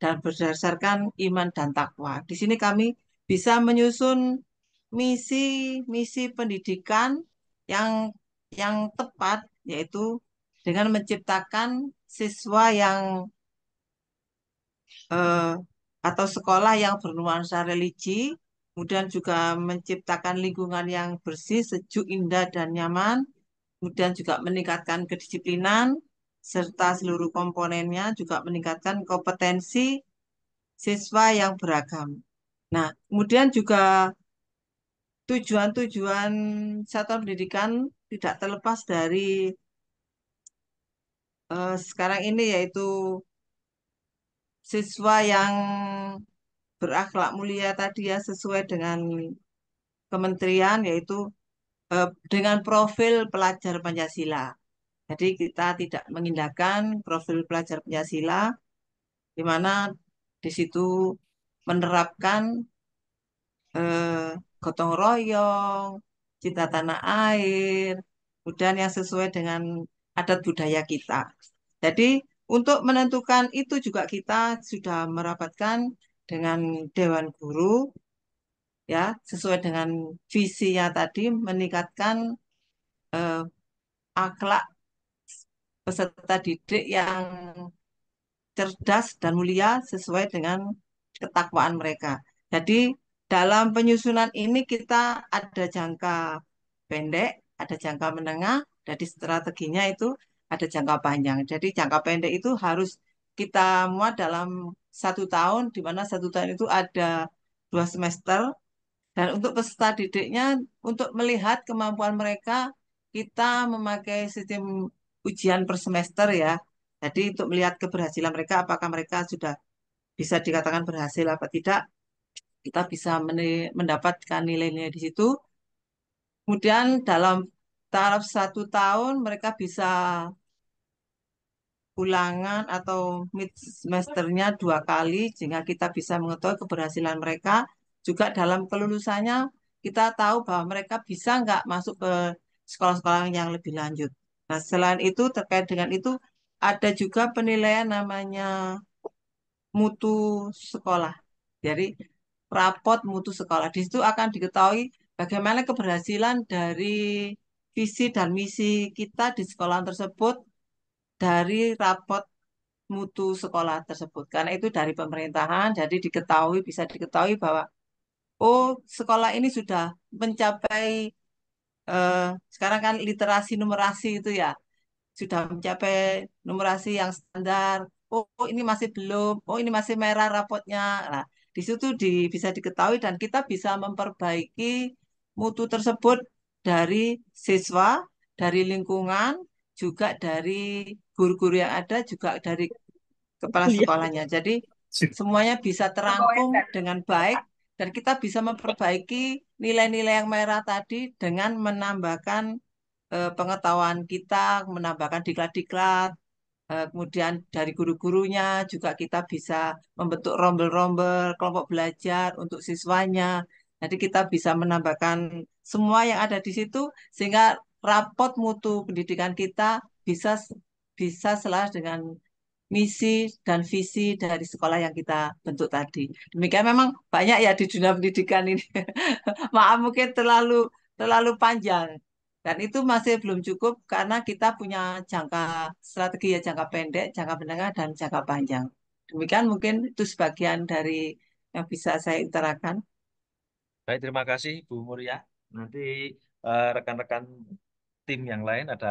dan berdasarkan iman dan takwa. Di sini kami bisa menyusun misi-misi pendidikan yang tepat, yaitu dengan menciptakan siswa yang eh, atau sekolah yang bernuansa religi, kemudian juga menciptakan lingkungan yang bersih, sejuk, indah, dan nyaman, kemudian juga meningkatkan kedisiplinan, serta seluruh komponennya juga meningkatkan kompetensi siswa yang beragam. Nah, kemudian juga tujuan-tujuan satuan pendidikan tidak terlepas dari sekarang ini, yaitu siswa yang berakhlak mulia tadi ya, sesuai dengan kementerian, yaitu dengan profil pelajar Pancasila. Jadi kita tidak mengindahkan profil pelajar Pancasila, di mana di situ menerapkan gotong royong, cinta tanah air, kemudian yang sesuai dengan adat budaya kita. Jadi untuk menentukan itu juga kita sudah merapatkan dengan Dewan Guru, ya, sesuai dengan visinya tadi, meningkatkan eh, akhlak peserta didik yang cerdas dan mulia sesuai dengan ketakwaan mereka. Jadi dalam penyusunan ini kita ada jangka pendek, ada jangka menengah, jadi strateginya itu ada jangka panjang. Jadi jangka pendek itu harus kita muat dalam 1 tahun, di mana 1 tahun itu ada 2 semester. Dan untuk peserta didiknya, untuk melihat kemampuan mereka, kita memakai sistem ujian per semester ya. Jadi untuk melihat keberhasilan mereka, apakah mereka sudah bisa dikatakan berhasil apa tidak, kita bisa mendapatkan nilai-nilai di situ. Kemudian dalam taraf 1 tahun mereka bisa ulangan atau mid semesternya 2 kali, sehingga kita bisa mengetahui keberhasilan mereka. Juga dalam kelulusannya kita tahu bahwa mereka bisa nggak masuk ke sekolah-sekolah yang lebih lanjut. Nah, selain itu terkait dengan itu ada juga penilaian namanya mutu sekolah. Jadi rapot mutu sekolah. Di situ akan diketahui bagaimana keberhasilan dari visi dan misi kita di sekolah tersebut dari rapot mutu sekolah tersebut. Karena itu dari pemerintahan, jadi bisa diketahui bahwa oh sekolah ini sudah mencapai eh, sekarang kan literasi numerasi itu ya sudah mencapai numerasi yang standar. Oh, ini masih belum. Oh, ini masih merah rapotnya. Nah, di situ bisa diketahui dan kita bisa memperbaiki mutu tersebut dari siswa, dari lingkungan, juga dari guru-guru yang ada, juga dari kepala Iya. sekolahnya. Jadi semuanya bisa terangkum dengan baik dan kita bisa memperbaiki nilai-nilai yang merah tadi dengan menambahkan pengetahuan kita, menambahkan diklat-diklat, kemudian dari guru-gurunya juga kita bisa membentuk rombel-rombel, kelompok belajar untuk siswanya. Jadi kita bisa menambahkan semua yang ada di situ sehingga rapot mutu pendidikan kita bisa bisa selaras dengan misi dan visi dari sekolah yang kita bentuk tadi. Demikian memang banyak ya di dunia pendidikan ini. Maaf mungkin terlalu terlalu panjang. Dan itu masih belum cukup karena kita punya jangka strategi ya jangka pendek, jangka menengah, dan jangka panjang. Demikian mungkin itu sebagian dari yang bisa saya utarakan. Baik, terima kasih Bu Muria. Nanti rekan-rekan tim yang lain ada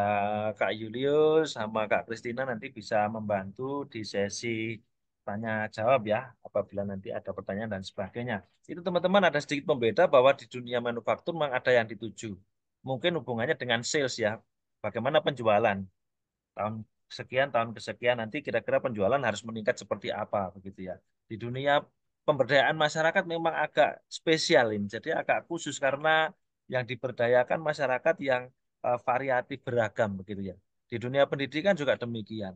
Kak Julius sama Kak Kristina nanti bisa membantu di sesi tanya jawab ya apabila nanti ada pertanyaan dan sebagainya. Itu teman-teman ada sedikit pembeda bahwa di dunia manufaktur memang ada yang dituju. Mungkin hubungannya dengan sales ya. Bagaimana penjualan tahun sekian tahun kesekian nanti kira-kira penjualan harus meningkat seperti apa begitu ya. Di dunia pemberdayaan masyarakat memang agak spesial ini. Jadi agak khusus karena yang diberdayakan masyarakat yang variatif beragam begitu ya. Di dunia pendidikan juga demikian.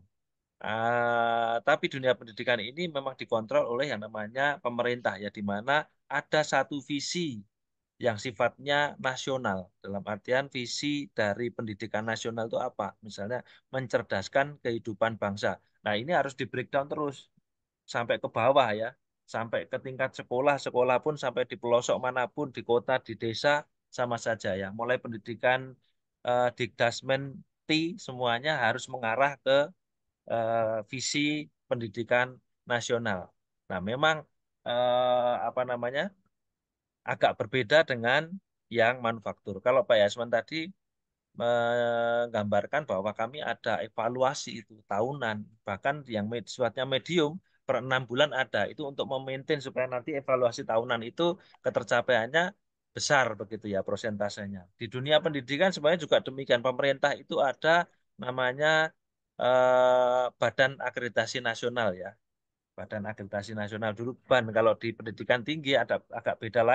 Tapi dunia pendidikan ini memang dikontrol oleh yang namanya pemerintah ya, di mana ada satu visi yang sifatnya nasional. Dalam artian visi dari pendidikan nasional itu apa? Misalnya mencerdaskan kehidupan bangsa. Nah ini harus di breakdown terus sampai ke bawah ya, sampai ke tingkat sekolah, sekolah pun sampai di pelosok manapun, di kota, di desa sama saja ya. Mulai pendidikan Dikdasmen T semuanya harus mengarah ke visi pendidikan nasional. Nah, memang apa namanya agak berbeda dengan yang manufaktur. Kalau Pak Yasman tadi menggambarkan bahwa kami ada evaluasi itu tahunan, bahkan yang sifatnya medium per 6 bulan ada. Itu untuk memaintain supaya nanti evaluasi tahunan itu ketercapaiannya besar begitu ya prosentasenya. Di dunia pendidikan sebenarnya juga demikian. Pemerintah itu ada namanya Badan Akreditasi Nasional ya. Badan Akreditasi Nasional dulu BAN. Kalau di pendidikan tinggi ada agak beda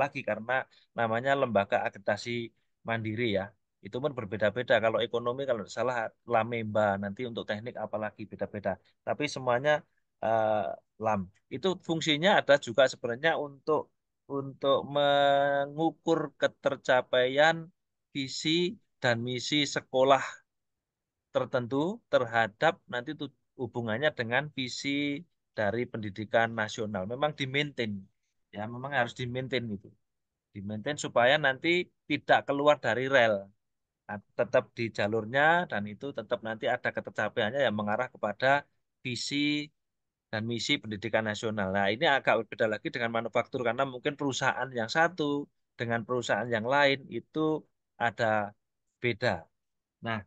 lagi karena namanya Lembaga Akreditasi Mandiri ya. Itu pun berbeda-beda. Kalau ekonomi kalau tidak salah Lamemba, nanti untuk teknik apalagi beda-beda. Tapi semuanya eh, LAM. Itu fungsinya ada juga sebenarnya untuk mengukur ketercapaian visi dan misi sekolah tertentu terhadap nanti hubungannya dengan visi dari pendidikan nasional. Memang di-maintain. Ya, memang harus di-maintain gitu. Di-maintain supaya nanti tidak keluar dari rel. Nah, tetap di jalurnya dan itu tetap nanti ada ketercapaiannya yang mengarah kepada visi dan misi pendidikan nasional. Nah, ini agak berbeda lagi dengan manufaktur karena mungkin perusahaan yang satu dengan perusahaan yang lain itu ada beda. Nah,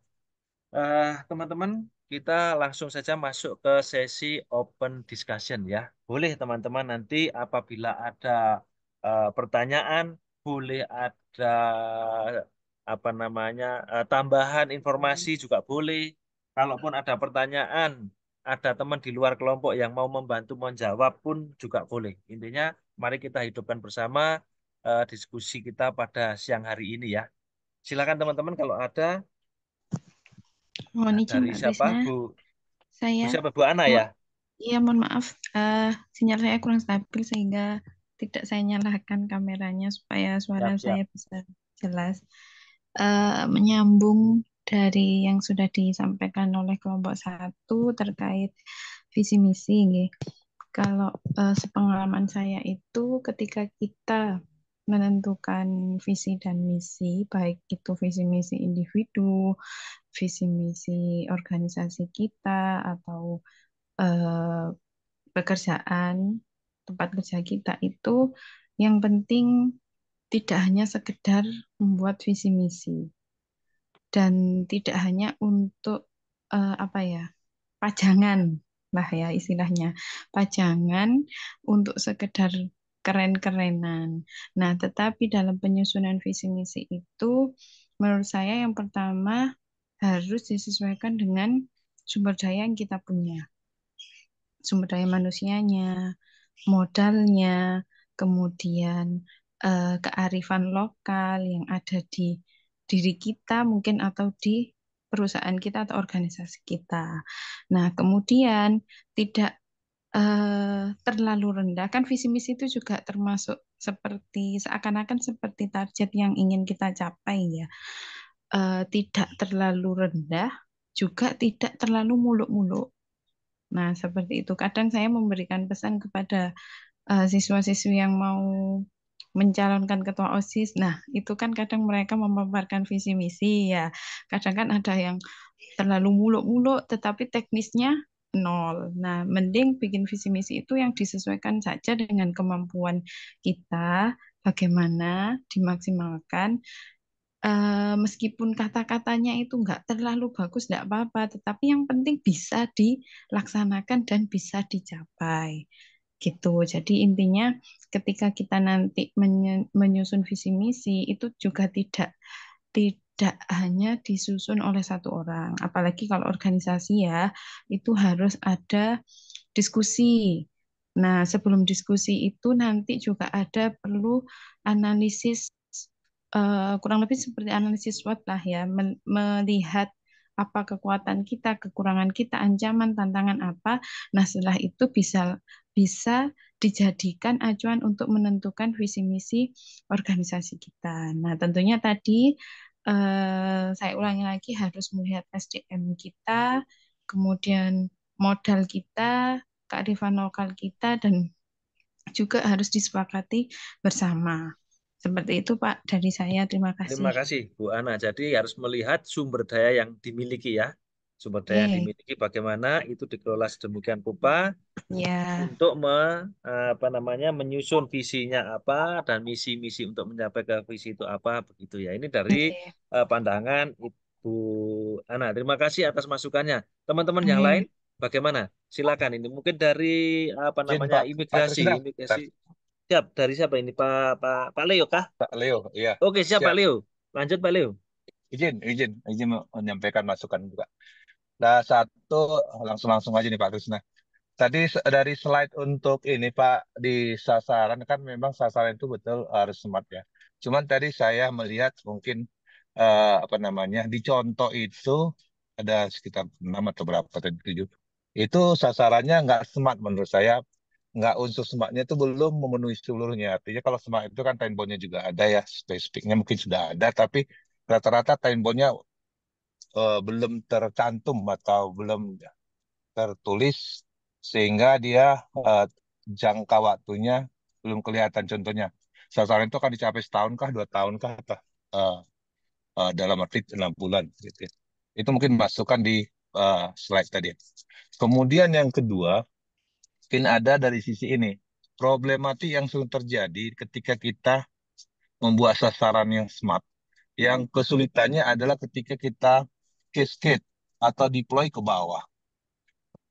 teman-teman, kita langsung saja masuk ke sesi open discussion ya. Boleh teman-teman nanti apabila ada pertanyaan, boleh ada apa namanya tambahan informasi juga boleh. Kalaupun ada pertanyaan, ada teman di luar kelompok yang mau membantu menjawab pun juga boleh. Intinya, mari kita hidupkan bersama diskusi kita pada siang hari ini ya. Silakan teman-teman kalau ada. Mohon Nah, izin dari Pak siapa? Krisna, Bu saya siapa? Bu Ana ya? iya mohon maaf, sinyal saya kurang stabil sehingga tidak saya nyalakan kameranya supaya suara Siap, siap. saya bisa jelas. Menyambung dari yang sudah disampaikan oleh kelompok 1 terkait visi misi, nggih. Kalau sepengalaman saya itu ketika kita menentukan visi dan misi, baik itu visi misi individu, visi misi organisasi kita, atau eh, pekerjaan, tempat kerja kita itu, yang penting tidak hanya sekedar membuat visi misi dan tidak hanya untuk apa ya, pajangan lah ya istilahnya, pajangan untuk sekedar keren-kerenan. Nah, tetapi dalam penyusunan visi misi itu, menurut saya yang pertama harus disesuaikan dengan sumber daya yang kita punya, sumber daya manusianya, modalnya, kemudian kearifan lokal yang ada di diri kita mungkin atau di perusahaan kita atau organisasi kita. Nah, kemudian tidak terlalu rendah, kan visi misi itu juga termasuk seperti seakan-akan seperti target yang ingin kita capai ya. Tidak terlalu rendah, juga tidak terlalu muluk-muluk. Nah, seperti itu. Kadang saya memberikan pesan kepada siswa-siswi yang mau mencalonkan ketua OSIS. Nah, itu kan kadang mereka memaparkan visi misi ya. Kadang kan ada yang terlalu muluk-muluk tetapi teknisnya nol. Nah, mending bikin visi misi itu yang disesuaikan saja dengan kemampuan kita, bagaimana dimaksimalkan. Meskipun kata-katanya itu nggak terlalu bagus, nggak apa-apa, tetapi yang penting bisa dilaksanakan dan bisa dicapai gitu. Jadi intinya ketika kita nanti menyusun visi misi itu juga tidak hanya disusun oleh satu orang, apalagi kalau organisasi ya, itu harus ada diskusi. Nah, sebelum diskusi itu nanti juga ada perlu analisis, kurang lebih seperti analisis SWOT lah ya, melihat apa kekuatan kita, kekurangan kita, ancaman, tantangan apa. Nah, setelah itu bisa dijadikan acuan untuk menentukan visi misi organisasi kita. Nah, tentunya tadi saya ulangi lagi harus melihat SDM kita, kemudian modal kita, kearifan lokal kita, dan juga harus disepakati bersama. Seperti itu Pak dari saya. Terima Terima kasih. kasih Bu Ana. Jadi harus melihat sumber daya yang dimiliki ya. Sumber daya yang Oke, dimiliki bagaimana itu dikelola sedemikian rupa ya, untuk apa namanya menyusun visinya apa dan misi-misi untuk mencapai ke visi itu apa begitu ya. Ini dari oke, pandangan Ibu Ana. Terima kasih atas masukannya. Teman-teman yang lain oke. bagaimana? Silakan ini mungkin dari apa Izin namanya Pak, Pak imigrasi, Krisna, imigrasi. Bentar. Siap, dari siapa ini? Pak Leo kah? Pak Leo, iya, Oke, siap Pak siap. Leo. Lanjut Pak Leo. Izin menyampaikan masukan juga. Nah, satu langsung langsung aja nih Pak Krisna. Tadi dari slide untuk ini Pak di sasaran kan memang sasaran itu betul harus smart ya. Cuman tadi saya melihat mungkin apa namanya di contoh itu ada sekitar 6 atau berapa tadi 7. Itu sasarannya nggak smart menurut saya. Nggak unsur smartnya itu belum memenuhi seluruhnya. Artinya kalau smart itu kan time bond-nya juga ada ya, spesifiknya mungkin sudah ada, tapi rata-rata time bond-nya belum tercantum atau belum tertulis sehingga dia eh, jangka waktunya belum kelihatan. Contohnya sasaran itu akan dicapai setahun kah, 2 tahun kah, atau eh, dalam arti 6 bulan gitu ya. Itu mungkin masukan di slide tadi. Kemudian yang kedua, mungkin ada dari sisi ini. Problematik yang sering terjadi ketika kita membuat sasaran yang smart. Yang kesulitannya adalah ketika kita cascade atau deploy ke bawah.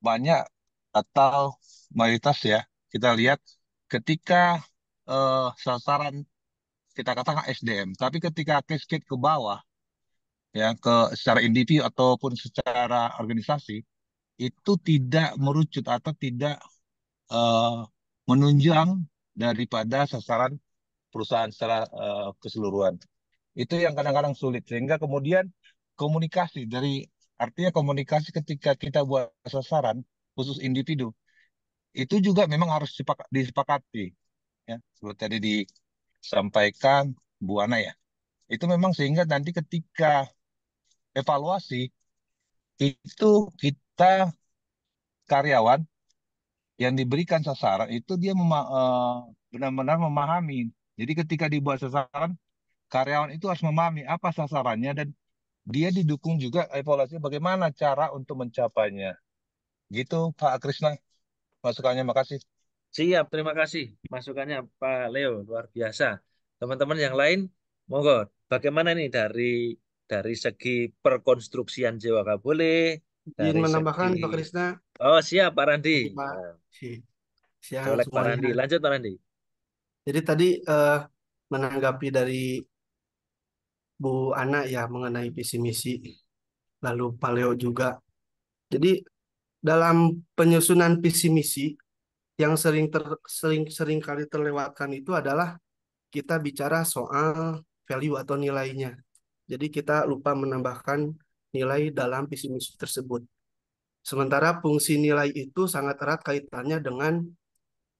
Banyak atau mayoritas ya, kita lihat ketika sasaran kita katakan SDM, tapi ketika cascade ke bawah, ya ke secara individu ataupun secara organisasi, itu tidak merucut atau tidak eh, menunjang daripada sasaran perusahaan secara keseluruhan. Itu yang kadang-kadang sulit. Sehingga kemudian komunikasi artinya komunikasi ketika kita buat sasaran khusus individu, itu juga memang harus disepakati. Ya, seperti tadi disampaikan Bu Ana ya. Itu memang sehingga nanti ketika evaluasi, itu kita karyawan yang diberikan sasaran itu dia benar-benar memahami. Jadi ketika dibuat sasaran, karyawan itu harus memahami apa sasarannya dan dia didukung juga evaluasi bagaimana cara untuk mencapainya. Gitu Pak Krisna, masukannya. Makasih. Siap, terima kasih masukannya Pak Leo, luar biasa. Teman-teman yang lain, monggo. Bagaimana nih dari segi perkonstruksian JWK boleh, Izin dari menambahkan segi Pak Krisna. oh siap Pak Randi. Tadi Pak. Nah, Siang colek Pak Randi, semuanya. lanjut Pak Randi. Jadi tadi menanggapi dari Bu Ana ya mengenai visi misi, lalu Pak Leo juga. Jadi dalam penyusunan visi misi yang sering kali terlewatkan itu adalah kita bicara soal value atau nilainya. Jadi kita lupa menambahkan nilai dalam visi misi tersebut. Sementara fungsi nilai itu sangat erat kaitannya dengan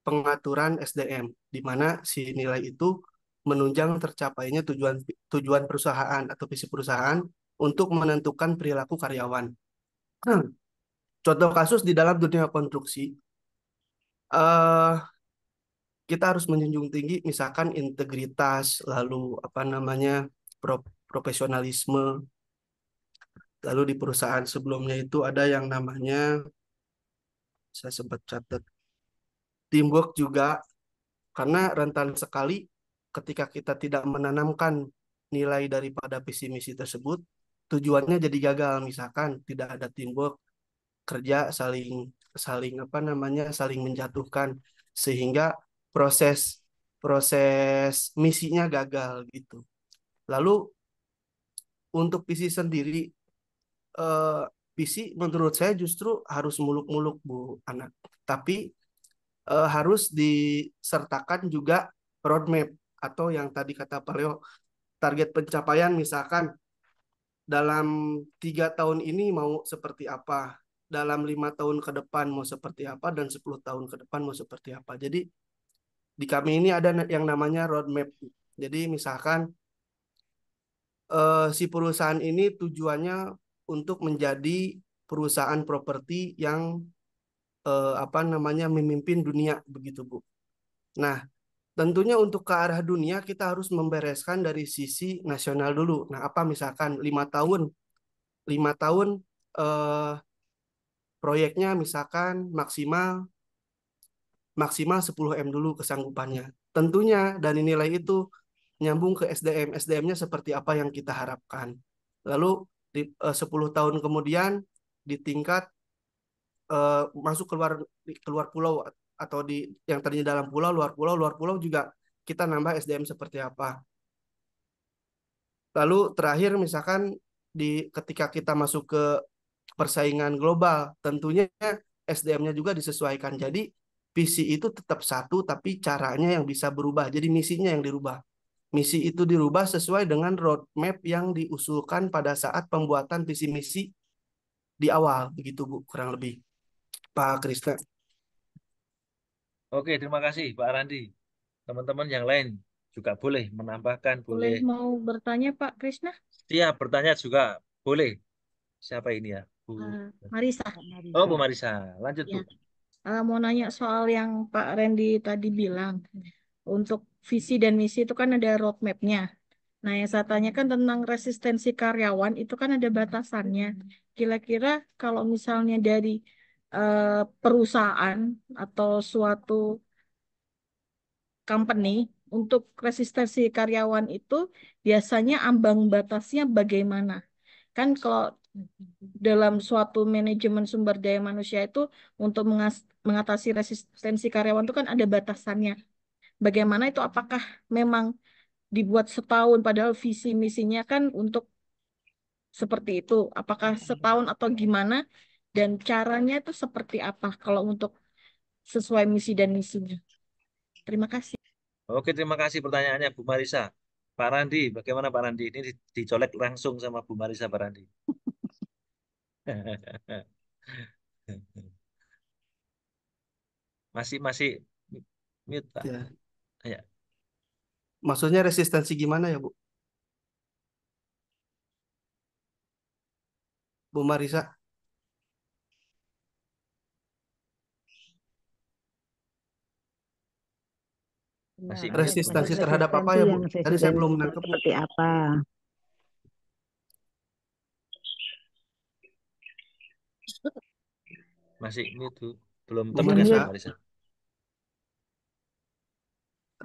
pengaturan SDM, di mana si nilai itu menunjang tercapainya tujuan perusahaan atau visi perusahaan untuk menentukan perilaku karyawan. Contoh kasus di dalam dunia konstruksi, eh, kita harus menjunjung tinggi misalkan integritas, lalu apa namanya profesionalisme, lalu di perusahaan sebelumnya itu ada yang namanya, saya sempat catat, teamwork juga, karena rentan sekali ketika kita tidak menanamkan nilai daripada visi misi tersebut, tujuannya jadi gagal. Misalkan tidak ada teamwork, kerja saling saling apa namanya saling menjatuhkan sehingga proses proses misinya gagal gitu. Lalu untuk visi sendiri, eh, visi menurut saya justru harus muluk-muluk Bu Anak, tapi harus disertakan juga roadmap atau yang tadi kata Pak Leo, target pencapaian misalkan dalam 3 tahun ini mau seperti apa, dalam 5 tahun ke depan mau seperti apa, dan 10 tahun ke depan mau seperti apa. Jadi di kami ini ada yang namanya roadmap. Jadi misalkan si perusahaan ini tujuannya untuk menjadi perusahaan properti yang apa namanya memimpin dunia begitu Bu. Nah, tentunya untuk ke arah dunia kita harus membereskan dari sisi nasional dulu. Nah, apa misalkan 5 tahun eh, proyeknya misalkan maksimal 10 M dulu kesanggupannya. Tentunya dari nilai itu nyambung ke SDM. SDM-nya seperti apa yang kita harapkan. Lalu 10 tahun kemudian di tingkat masuk keluar pulau atau di yang tadinya dalam pulau, luar pulau juga kita nambah SDM seperti apa. Lalu terakhir misalkan ketika kita masuk ke persaingan global, tentunya SDM-nya juga disesuaikan. Jadi visi itu tetap satu, tapi caranya yang bisa berubah. Jadi misinya yang dirubah. Misi itu dirubah sesuai dengan roadmap yang diusulkan pada saat pembuatan visi misi di awal. Begitu Bu, kurang lebih. Pak Krista. Oke, terima kasih Pak Randi. Teman-teman yang lain juga boleh menambahkan, boleh Boleh mau bertanya Pak Krisna? siap bertanya juga boleh. Siapa ini ya? Bu. Marisa. Oh, Bu Marisa. Lanjut Ya. Bu. Mau nanya soal yang Pak Randy tadi bilang. Untuk visi dan misi itu kan ada roadmap-nya. Nah, yang saya tanyakan tentang resistensi karyawan itu kan ada batasannya. Kira-kira kalau misalnya dari perusahaan atau suatu company untuk resistensi karyawan itu biasanya ambang batasnya bagaimana? Kan kalau dalam suatu manajemen sumber daya manusia itu untuk mengatasi resistensi karyawan itu kan ada batasannya. Bagaimana itu? Apakah memang dibuat setahun padahal visi misinya kan untuk seperti itu? Apakah setahun atau gimana? Dan caranya itu seperti apa kalau untuk sesuai misi dan misinya? Terima kasih. Oke, terima kasih pertanyaannya Bu Marisa. Pak Randi, bagaimana Pak Randi? Ini dicolek langsung sama Bu Marisa, Pak Randi. Masih mute, Pak. Ya. Ya. Maksudnya resistensi gimana ya, Bu? Bu Marisa? Masih Nah, mute, Bu Resistensi Marisa. terhadap apa resistensi ya, Bu? yang Tadi saya belum resistensi menangkap, Bu. seperti apa? Masih mute, Bu. Belum Bu terdengar Bu Marisa, Marisa.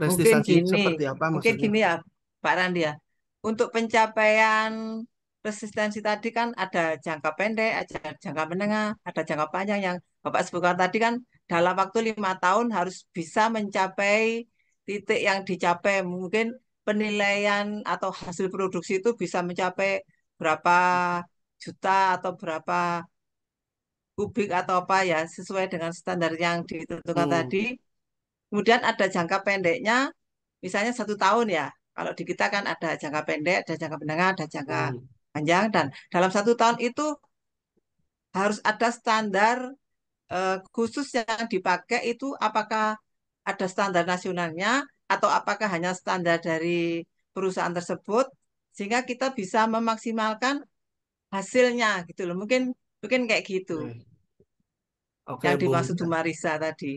Mungkin resistensi gini, seperti apa mungkin maksudnya? gini ya, Pak Randi ya. Untuk pencapaian resistensi tadi kan ada jangka pendek, ada jangka menengah, ada jangka panjang yang Bapak sebutkan tadi kan dalam waktu 5 tahun harus bisa mencapai titik yang dicapai. Mungkin penilaian atau hasil produksi itu bisa mencapai berapa juta atau berapa kubik atau apa ya, sesuai dengan standar yang ditentukan Hmm. tadi. Kemudian ada jangka pendeknya, misalnya 1 tahun ya. Kalau di kita kan ada jangka pendek, ada jangka menengah, ada jangka Hmm. panjang. Dan dalam 1 tahun itu harus ada standar khusus yang dipakai itu apakah ada standar nasionalnya atau apakah hanya standar dari perusahaan tersebut sehingga kita bisa memaksimalkan hasilnya gitu loh. Mungkin mungkin kayak gitu Oke, yang Bu dimaksud Bu Marisa. Marisa tadi.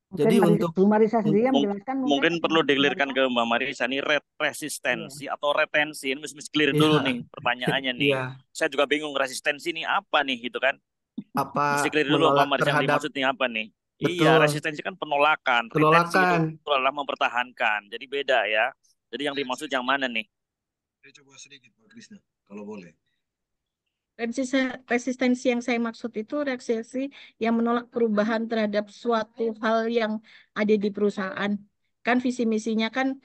Mungkin Jadi untuk Bu Marisa sendiri yang Mung- menjelaskan mungkin Mungkin perlu Bu dikelirkan Marisa. ke Mbak Marisa nih Iya. resistensi atau retensi ini mesti clear Iya, dulu nih pertanyaannya nih. iya, Saya juga bingung resistensi ini apa nih gitu kan. apa Mesti clear dulu Mbak menolak Marisa yang terhadap dimaksud nih apa nih. Iya, betul resistensi kan penolakan, retensi itu penolakan. adalah mempertahankan. Jadi beda ya. Jadi yang dimaksud yang mana nih? Coba sedikit Pak Krisna, kalau boleh. Resistensi yang saya maksud itu resistensi yang menolak perubahan terhadap suatu hal yang ada di perusahaan. Kan visi misinya kan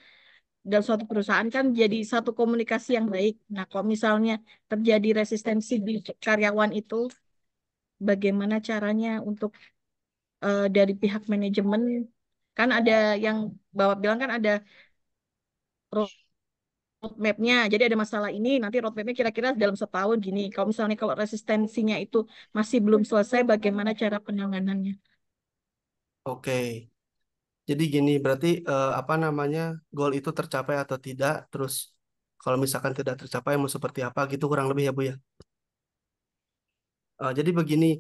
dalam suatu perusahaan kan jadi satu komunikasi yang baik. Nah, kalau misalnya terjadi resistensi di karyawan itu, bagaimana caranya untuk dari pihak manajemen? Kan ada yang Bapak bilang kan ada roadmap-nya. Jadi ada masalah ini, nanti roadmap-nya kira-kira dalam setahun gini. Kalau misalnya kalau resistensinya itu masih belum selesai, bagaimana cara penanganannya? Oke. Jadi gini, berarti apa namanya goal itu tercapai atau tidak? Terus kalau misalkan tidak tercapai mau seperti apa gitu kurang lebih ya Bu ya. Jadi begini,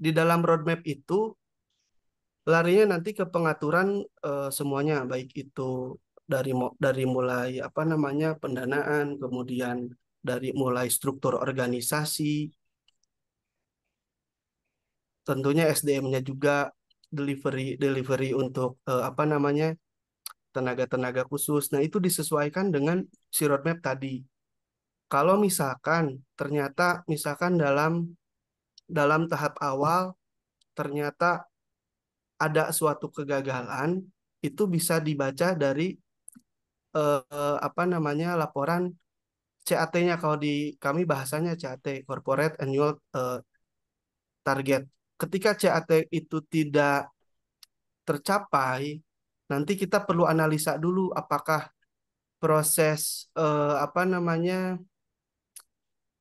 di dalam roadmap itu larinya nanti ke pengaturan semuanya, baik itu dari mulai apa namanya pendanaan, kemudian dari mulai struktur organisasi, tentunya SDM-nya juga delivery untuk apa namanya tenaga-tenaga khusus. Nah, itu disesuaikan dengan si roadmap tadi. Kalau misalkan ternyata misalkan dalam tahap awal ternyata ada suatu kegagalan, itu bisa dibaca dari apa namanya laporan CAT-nya, kalau di kami bahasanya CAT, Corporate Annual Target. Ketika CAT itu tidak tercapai, nanti kita perlu analisa dulu apakah proses apa namanya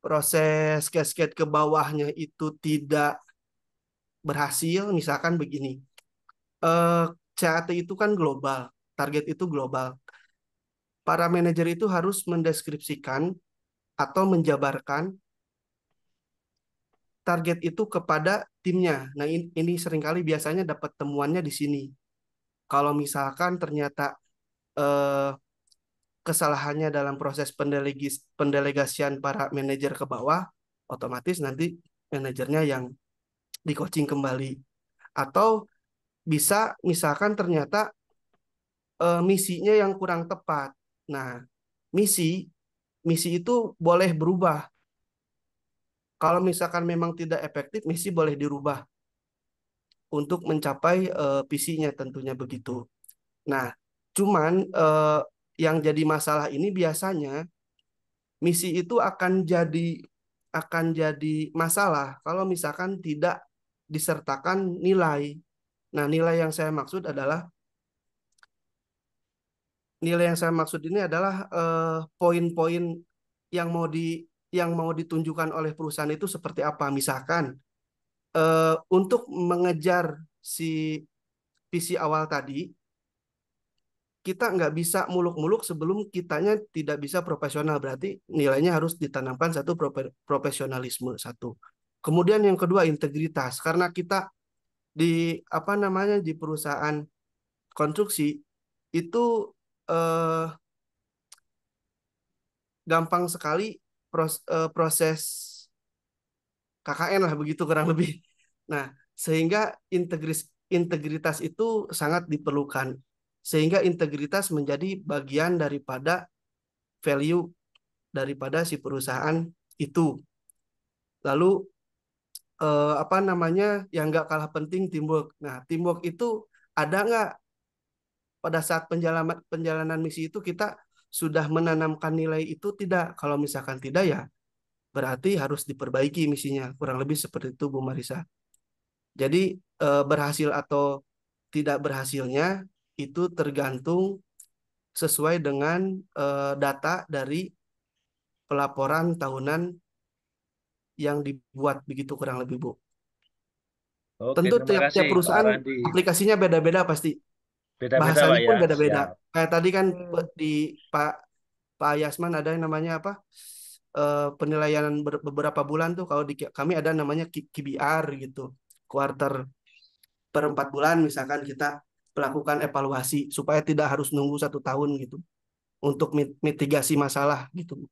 proses cascade ke bawahnya itu tidak berhasil. Misalkan begini, eh, CAT itu kan global, target itu global. Para manajer itu harus mendeskripsikan atau menjabarkan target itu kepada timnya. Nah, ini seringkali biasanya dapat temuannya di sini. Kalau misalkan ternyata eh, kesalahannya dalam proses pendelegasian para manajer ke bawah, otomatis nanti manajernya yang di coaching kembali. Atau bisa misalkan ternyata misinya yang kurang tepat. Nah, misi itu boleh berubah. Kalau misalkan memang tidak efektif, misi boleh dirubah untuk mencapai visinya tentunya begitu. Nah, cuman yang jadi masalah ini biasanya misi itu akan jadi masalah kalau misalkan tidak disertakan nilai. Nah, nilai yang saya maksud ini adalah poin-poin yang mau ditunjukkan oleh perusahaan itu seperti apa. Misalkan untuk mengejar si visi awal tadi, kita nggak bisa muluk-muluk sebelum kitanya tidak bisa profesional. Berarti nilainya harus ditanamkan satu profesionalisme satu. Kemudian yang kedua integritas. Karena kita di perusahaan konstruksi itu eh, gampang sekali proses KKN lah begitu kurang lebih. Nah, sehingga integritas itu sangat diperlukan. Sehingga integritas menjadi bagian daripada value daripada si perusahaan itu. Lalu yang nggak kalah penting teamwork. Nah, teamwork itu ada nggak pada saat perjalanan misi itu kita sudah menanamkan nilai itu tidak? Kalau misalkan tidak ya berarti harus diperbaiki misinya. Kurang lebih seperti itu Bu Marisa. Jadi berhasil atau tidak berhasilnya itu tergantung sesuai dengan data dari pelaporan tahunan yang dibuat begitu kurang lebih Bu. Oke, Tentu terima kasih tiap-tiap Pak perusahaan Randi. aplikasinya beda-beda pasti. Beda-beda Pak Bahasanya pun ya. beda-beda. Siap. Kayak tadi kan di Pak Yasman ada yang namanya apa? Penilaian beberapa bulan tuh kalau di kami ada namanya KBR gitu. Kuarter per 4 bulan misalkan kita melakukan evaluasi supaya tidak harus nunggu 1 tahun gitu untuk mitigasi masalah gitu.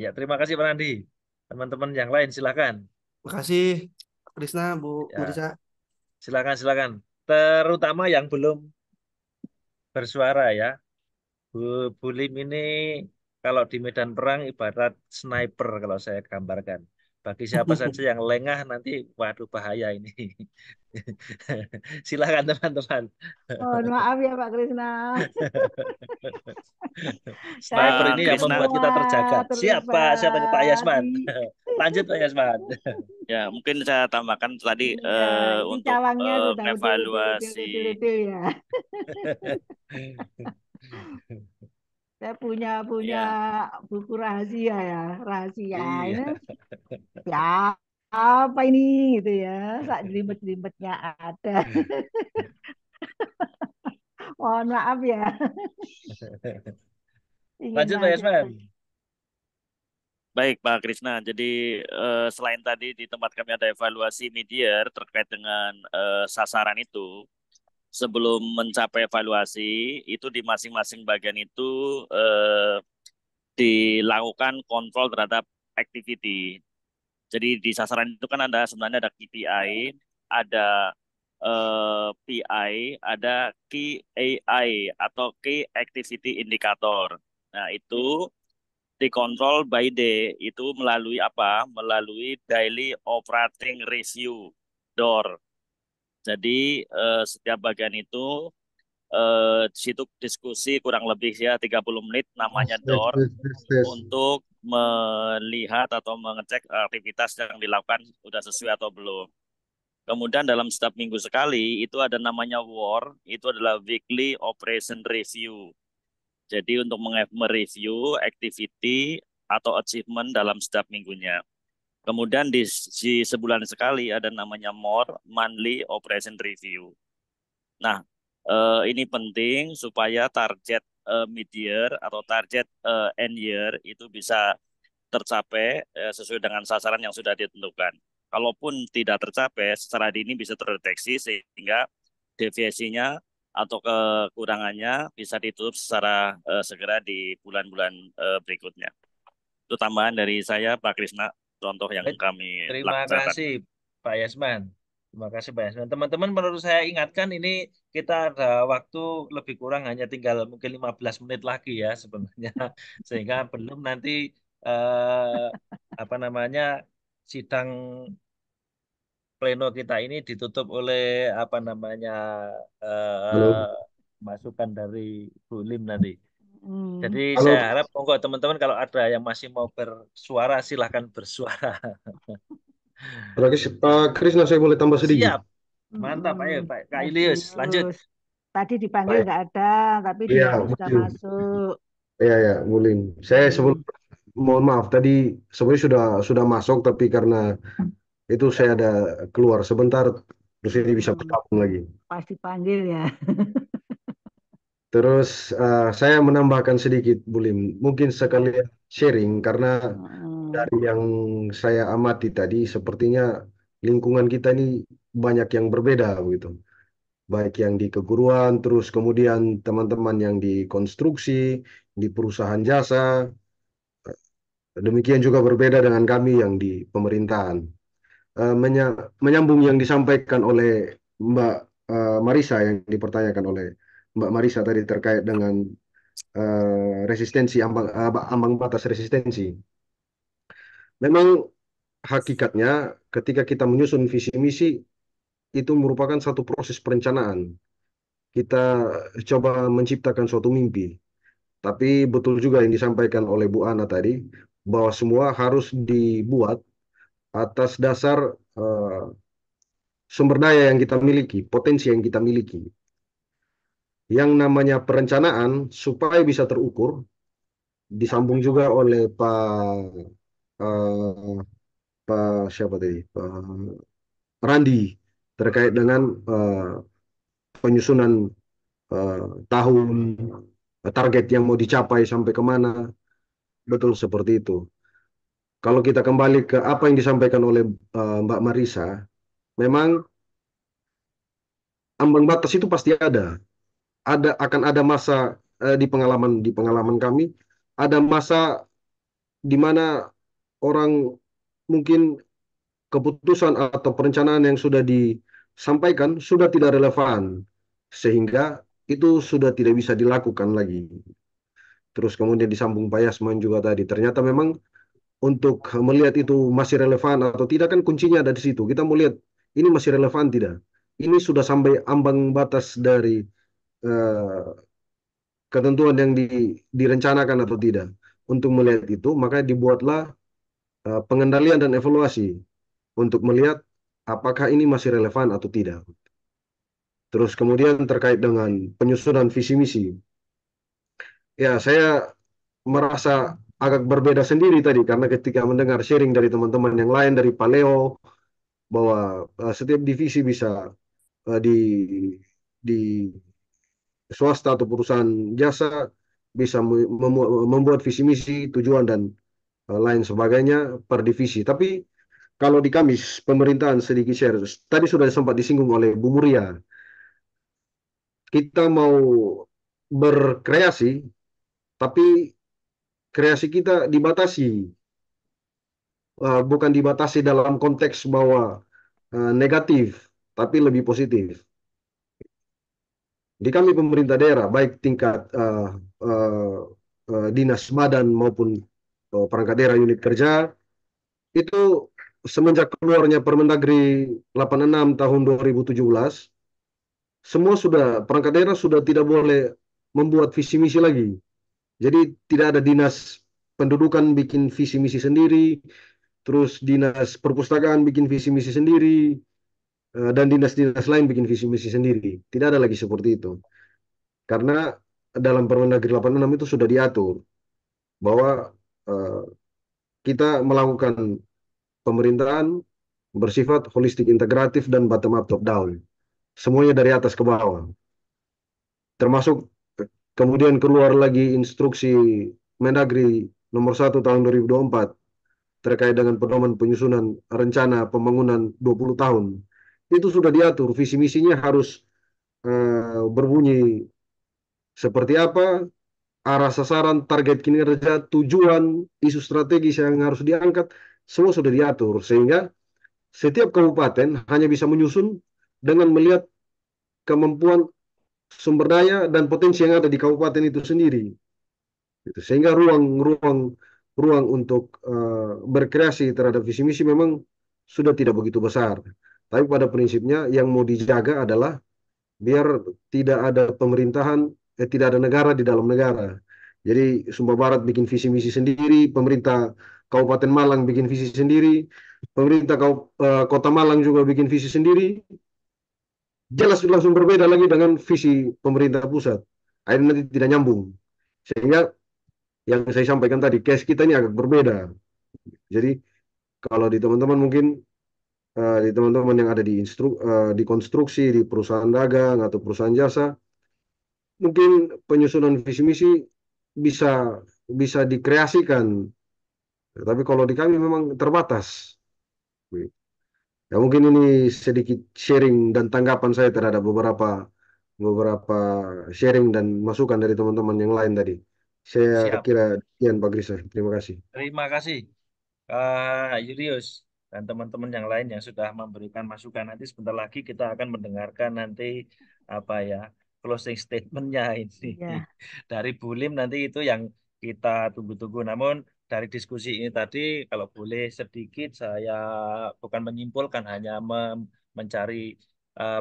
Ya, terima kasih Pak Randi. Teman-teman yang lain silakan. Makasih Krisna, Bu Ya, Marisa. silakan. Terutama yang belum bersuara ya. Bu Lim ini kalau di medan perang ibarat sniper kalau saya gambarkan. Bagi siapa saja yang lengah nanti, waduh bahaya ini. Silakan teman-teman. Mohon maaf ya Pak Krisna. Saya Sniper Pak ini ingin yang Krisna, membuat kita terjaga. semua Siapa nih Pak terlibat Yasman? di Lanjut Pak Yasman. ya mungkin saya tambahkan tadi iya, ini untuk cawangnya sudah evaluasi. util ya. Saya punya Ya, buku rahasia ya, rahasia Iya. ini ya apa ini gitu ya, sak jelimet-jelimetnya ada. Mohon maaf ya, ingin Lanjut Pak masuk. Yasman. baik Pak Krisna. Jadi selain tadi di tempat kami ada evaluasi mid-year terkait dengan sasaran itu, sebelum mencapai evaluasi itu di masing-masing bagian itu dilakukan kontrol terhadap activity. Jadi di sasaran itu kan ada sebenarnya ada KPI, ada PI, ada Key AI atau Key Activity Indicator. Nah, itu dikontrol by day. Itu melalui apa? Melalui Daily Operating Review, DOR. Jadi setiap bagian itu di situ diskusi kurang lebih ya 30 menit namanya DOR untuk melihat atau mengecek aktivitas yang dilakukan sudah sesuai atau belum. Kemudian dalam setiap minggu sekali itu ada namanya WOR, itu adalah Weekly Operation Review. Jadi untuk mereview activity atau achievement dalam setiap minggunya. Kemudian di sebulan sekali ada namanya MOR, Monthly Operation Review. Nah, ini penting supaya target mid-year atau target end year itu bisa tercapai sesuai dengan sasaran yang sudah ditentukan. Kalaupun tidak tercapai, secara dini bisa terdeteksi sehingga deviasinya atau kekurangannya bisa ditutup secara segera di bulan-bulan berikutnya. Itu tambahan dari saya, Pak Krisna. contoh yang Baik, kami terima laksanakan. kasih Pak Yasman. Terima kasih Pak Yasman. Teman-teman, menurut saya ingatkan ini kita ada waktu lebih kurang hanya tinggal mungkin 15 menit lagi ya sebenarnya. Sehingga belum nanti apa namanya sidang pleno kita ini ditutup oleh apa namanya Halo, masukan dari Bu Lim nanti. Jadi halo, saya harap monggo teman-teman kalau ada yang masih mau bersuara silahkan bersuara. Pak Krisna saya boleh tambah sedikit. Siap, mantap. Ayo Pak Kak Mas Ilius, lanjut. Ilius. Tadi dipanggil Baik, nggak ada, tapi iya, dipanggil sudah betul. masuk. Iya, ya, boleh. Saya sebelum Hmm. mohon maaf tadi sebenarnya sudah masuk tapi karena itu saya ada keluar sebentar terus ini bisa Hmm. bergabung lagi. Pas dipanggil ya. Terus saya menambahkan sedikit, Bulim. Mungkin sekalian sharing karena Hmm. dari yang saya amati tadi sepertinya lingkungan kita ini banyak yang berbeda begitu. Baik yang di keguruan, terus kemudian teman-teman yang di konstruksi, di perusahaan jasa, demikian juga berbeda dengan kami yang di pemerintahan. Menyambung yang disampaikan oleh Mbak Marisa, yang dipertanyakan oleh Mbak Marisa tadi terkait dengan resistensi ambang batas resistensi. Memang hakikatnya ketika kita menyusun visi misi itu merupakan satu proses perencanaan. Kita coba menciptakan suatu mimpi. Tapi betul juga yang disampaikan oleh Bu Ana tadi, bahwa semua harus dibuat atas dasar eh, sumber daya yang kita miliki, potensi yang kita miliki. Yang namanya perencanaan supaya bisa terukur, disambung juga oleh eh, Pak siapa tadi, Pak Randi terkait dengan penyusunan eh, tahun, target yang mau dicapai sampai kemana, betul seperti itu. Kalau kita kembali ke apa yang disampaikan oleh Mbak Marisa, memang ambang batas itu pasti ada. Akan ada masa di pengalaman kami, ada masa di mana orang mungkin keputusan atau perencanaan yang sudah disampaikan sudah tidak relevan, sehingga itu sudah tidak bisa dilakukan lagi. Terus kemudian disambung Pak Yasman juga tadi, ternyata memang untuk melihat itu masih relevan atau tidak kan kuncinya ada di situ. Kita mau lihat ini masih relevan tidak. Ini sudah sampai ambang batas dari eh, ketentuan yang direncanakan atau tidak. Untuk melihat itu, maka dibuatlah pengendalian dan evaluasi untuk melihat apakah ini masih relevan atau tidak. Terus kemudian terkait dengan penyusunan visi misi, ya saya merasa agak berbeda sendiri tadi karena ketika mendengar sharing dari teman-teman yang lain dari Paleo bahwa setiap divisi bisa di di swasta atau perusahaan jasa bisa membuat visi misi, tujuan dan lain sebagainya per divisi. Tapi kalau di Kamis pemerintahan sedikit share, tadi sudah sempat disinggung oleh Bu Muria, kita mau berkreasi, tapi kreasi kita dibatasi, bukan dibatasi dalam konteks bahwa negatif, tapi lebih positif. Di kami pemerintah daerah, baik tingkat dinas badan maupun perangkat daerah unit kerja, itu semenjak keluarnya Permendagri 86 tahun 2017, semua sudah, perangkat daerah sudah tidak boleh membuat visi misi lagi. Jadi tidak ada dinas pendudukan bikin visi misi sendiri, terus dinas perpustakaan bikin visi misi sendiri, dan dinas-dinas lain bikin visi misi sendiri. Tidak ada lagi seperti itu. Karena dalam Permendagri 86 itu sudah diatur bahwa eh, kita melakukan pemerintahan bersifat holistik integratif dan bottom up top down. Semuanya dari atas ke bawah. Termasuk kemudian keluar lagi instruksi Mendagri nomor 1 tahun 2024 terkait dengan pedoman penyusunan rencana pembangunan 20 tahun. Itu sudah diatur, visi misinya harus berbunyi seperti apa, arah sasaran, target kinerja, tujuan, isu strategis yang harus diangkat, semua sudah diatur, sehingga setiap kabupaten hanya bisa menyusun dengan melihat kemampuan sumber daya dan potensi yang ada di kabupaten itu sendiri. Gitu. Sehingga ruang untuk berkreasi terhadap visi misi memang sudah tidak begitu besar. Tapi pada prinsipnya yang mau dijaga adalah biar tidak ada pemerintahan, tidak ada negara di dalam negara. Jadi Sumba Barat bikin visi misi sendiri, pemerintah Kabupaten Malang bikin visi sendiri, pemerintah Kota Malang juga bikin visi sendiri. Jelas langsung berbeda lagi dengan visi pemerintah pusat. Akhirnya nanti tidak nyambung. Sehingga yang saya sampaikan tadi, case kita ini agak berbeda. Jadi kalau di teman-teman mungkin di teman-teman yang ada di konstruksi, di perusahaan dagang atau perusahaan jasa, mungkin penyusunan visi misi bisa bisa dikreasikan. Tapi kalau di kami memang terbatas. Ya mungkin ini sedikit sharing dan tanggapan saya terhadap beberapa beberapa sharing dan masukan dari teman-teman yang lain tadi. Saya Siap. kira sekian Pak Grisa. Terima kasih. Terima kasih Kak Julius dan teman-teman yang lain yang sudah memberikan masukan. Nanti sebentar lagi kita akan mendengarkan nanti apa ya closing statementnya ini Ya. dari Bu Lim, nanti itu yang kita tunggu-tunggu. Namun dari diskusi ini tadi, kalau boleh sedikit saya bukan menyimpulkan, hanya mencari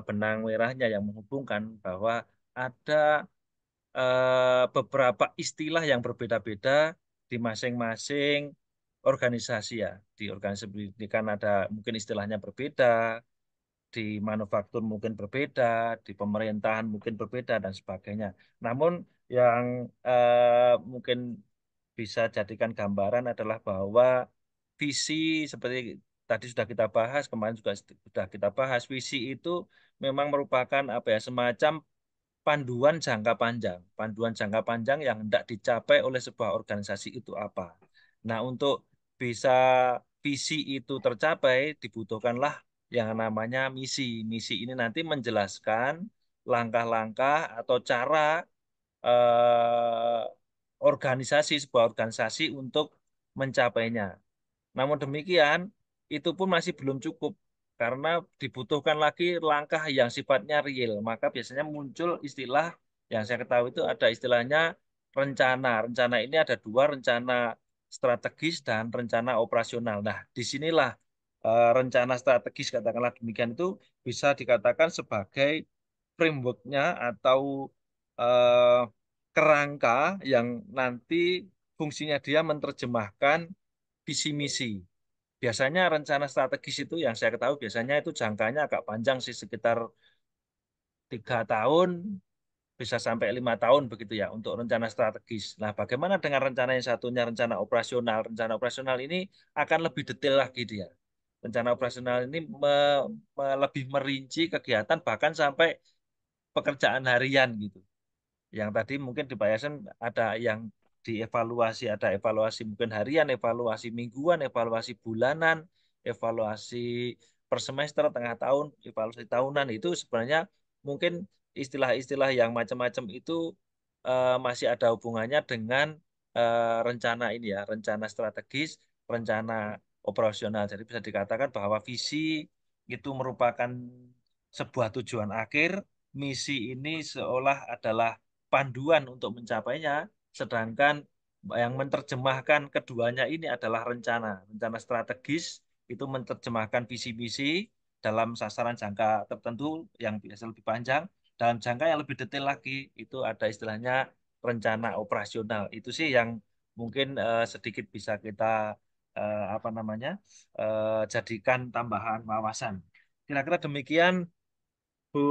benang merahnya yang menghubungkan bahwa ada beberapa istilah yang berbeda-beda di masing-masing organisasi ya. Di organisasi pendidikan ada mungkin istilahnya berbeda, di manufaktur mungkin berbeda, di pemerintahan mungkin berbeda dan sebagainya. Namun yang mungkin bisa jadikan gambaran adalah bahwa visi seperti tadi sudah kita bahas, kemarin juga sudah kita bahas, visi itu memang merupakan apa ya, semacam panduan jangka panjang. Panduan jangka panjang yang hendak dicapai oleh sebuah organisasi itu apa. Nah, untuk bisa visi itu tercapai, dibutuhkanlah yang namanya misi. Misi ini nanti menjelaskan langkah-langkah atau cara eh, sebuah organisasi untuk mencapainya. Namun demikian, itu pun masih belum cukup karena dibutuhkan lagi langkah yang sifatnya real. Maka biasanya muncul istilah yang saya ketahui itu ada istilahnya rencana. Rencana ini ada dua, rencana strategis dan rencana operasional. Nah, disinilah rencana strategis katakanlah demikian itu bisa dikatakan sebagai framework-nya atau eh, kerangka yang nanti fungsinya dia menerjemahkan visi misi. Biasanya rencana strategis itu yang saya ketahui biasanya itu jangkanya agak panjang sih, sekitar 3 tahun bisa sampai 5 tahun begitu ya untuk rencana strategis. Nah, bagaimana dengan rencana yang satunya, rencana operasional? Rencana operasional ini akan lebih detail lagi dia. Rencana operasional ini lebih merinci kegiatan bahkan sampai pekerjaan harian gitu. Yang tadi mungkin di Pak Yasen ada yang dievaluasi, ada evaluasi mungkin harian, evaluasi mingguan, evaluasi bulanan, evaluasi per semester, tengah tahun, evaluasi tahunan. Itu sebenarnya mungkin istilah-istilah yang macam-macam itu masih ada hubungannya dengan rencana ini ya, rencana strategis, rencana operasional. Jadi bisa dikatakan bahwa visi itu merupakan sebuah tujuan akhir, misi ini seolah adalah panduan untuk mencapainya, sedangkan yang menerjemahkan keduanya ini adalah rencana. Rencana strategis itu menerjemahkan visi misi dalam sasaran jangka tertentu yang biasa lebih panjang. Dalam jangka yang lebih detail lagi, itu ada istilahnya rencana operasional. Itu sih yang mungkin sedikit bisa kita apa namanya jadikan tambahan wawasan. Kira-kira demikian, Bu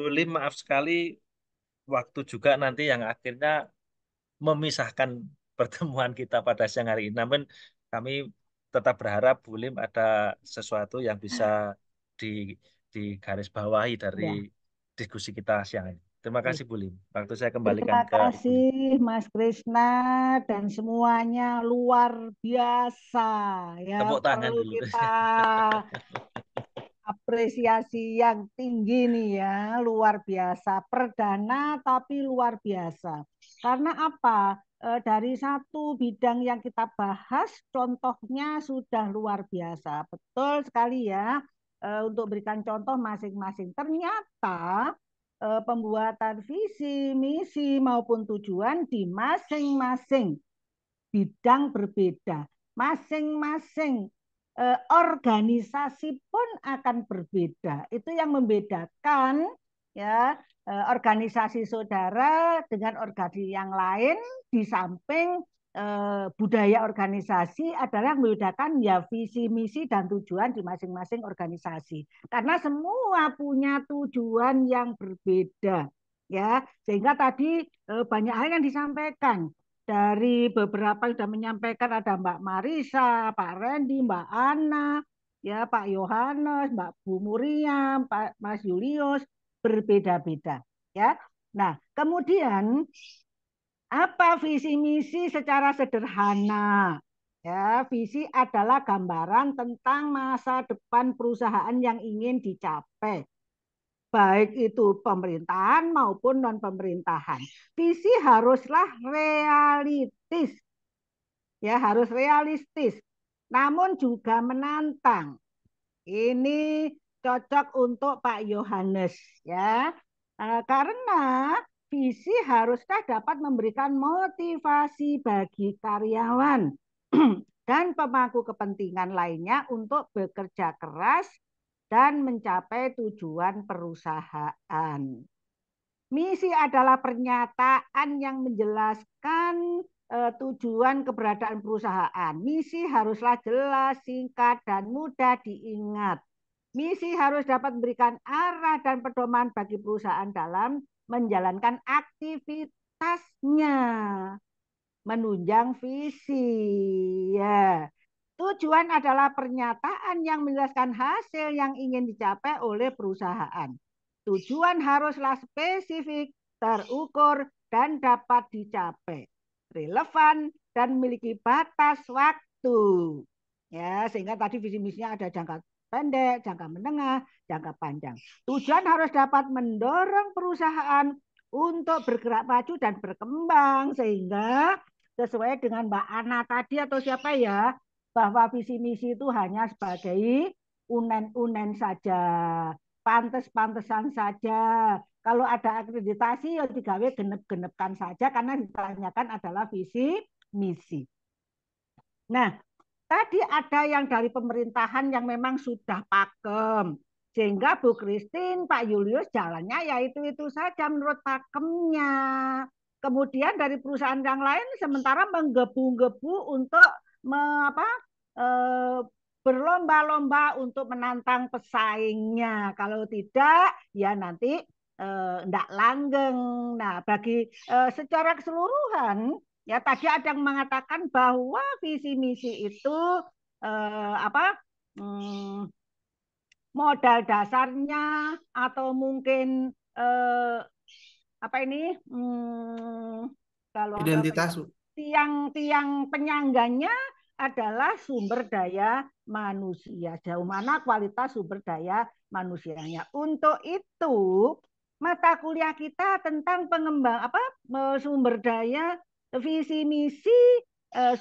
Lim, maaf sekali waktu juga nanti yang akhirnya memisahkan pertemuan kita pada siang hari ini. Namun kami tetap berharap Bu Lim ada sesuatu yang bisa di digarisbawahi dari Ya. diskusi kita siang ini. Terima kasih Bu Lim. Waktu saya kembalikan Terima ke Ibu Lim. kasih Mas Krisna dan semuanya luar biasa ya, Tepuk tangan perlu dulu. kita apresiasi yang tinggi nih ya, luar biasa. Perdana tapi luar biasa. Karena apa? dari satu bidang yang kita bahas, contohnya sudah luar biasa. Betul sekali ya, untuk berikan contoh masing-masing. Ternyata pembuatan visi, misi maupun tujuan di masing-masing bidang berbeda. Masing-masing organisasi pun akan berbeda. Itu yang membedakan ya organisasi saudara dengan organisasi yang lain, di samping budaya organisasi adalah membedakan ya visi, misi, dan tujuan di masing-masing organisasi. Karena semua punya tujuan yang berbeda, ya. Sehingga tadi banyak hal yang disampaikan. Dari beberapa sudah menyampaikan, ada Mbak Marisa, Pak Randy, Mbak Ana, ya Pak Yohanes, Mbak Bu Muriam, Pak Mas Julius, berbeda-beda, ya. Nah, kemudian apa visi misi secara sederhana? Ya, visi adalah gambaran tentang masa depan perusahaan yang ingin dicapai, baik itu pemerintahan maupun non-pemerintahan. Visi haruslah realistis, ya harus realistis, namun juga menantang. Ini cocok untuk Pak Yohanes, ya, karena visi haruslah dapat memberikan motivasi bagi karyawan dan pemangku kepentingan lainnya untuk bekerja keras dan mencapai tujuan perusahaan. Misi adalah pernyataan yang menjelaskan tujuan keberadaan perusahaan. Misi haruslah jelas, singkat, dan mudah diingat. Misi harus dapat memberikan arah dan pedoman bagi perusahaan dalam menjalankan aktivitasnya, menunjang visi. Ya. Tujuan adalah pernyataan yang menjelaskan hasil yang ingin dicapai oleh perusahaan. Tujuan haruslah spesifik, terukur, dan dapat dicapai. Relevan dan memiliki batas waktu. Ya, sehingga tadi visi misinya ada jangka pendek, jangka menengah, jangka panjang. Tujuan harus dapat mendorong perusahaan untuk bergerak maju dan berkembang, sehingga sesuai dengan Mbak Ana tadi atau siapa ya, bahwa visi misi itu hanya sebagai unen-unen saja, pantes-pantesan saja. Kalau ada akreditasi ya digawe genep-genepkan saja, karena ditanyakan adalah visi misi. Nah, tadi ada yang dari pemerintahan yang memang sudah pakem, sehingga Bu Christine, Pak Julius jalannya ya itu saja menurut pakemnya. Kemudian dari perusahaan yang lain sementara menggebu-gebu untuk berlomba-lomba untuk menantang pesaingnya. Kalau tidak, ya nanti enggak langgeng. Nah, bagi secara keseluruhan, ya tadi ada yang mengatakan bahwa visi misi itu modal dasarnya atau mungkin kalau identitas tiang penyangganya adalah sumber daya manusia. Sejauh mana kualitas sumber daya manusianya. Untuk itu mata kuliah kita tentang pengembang sumber daya, visi misi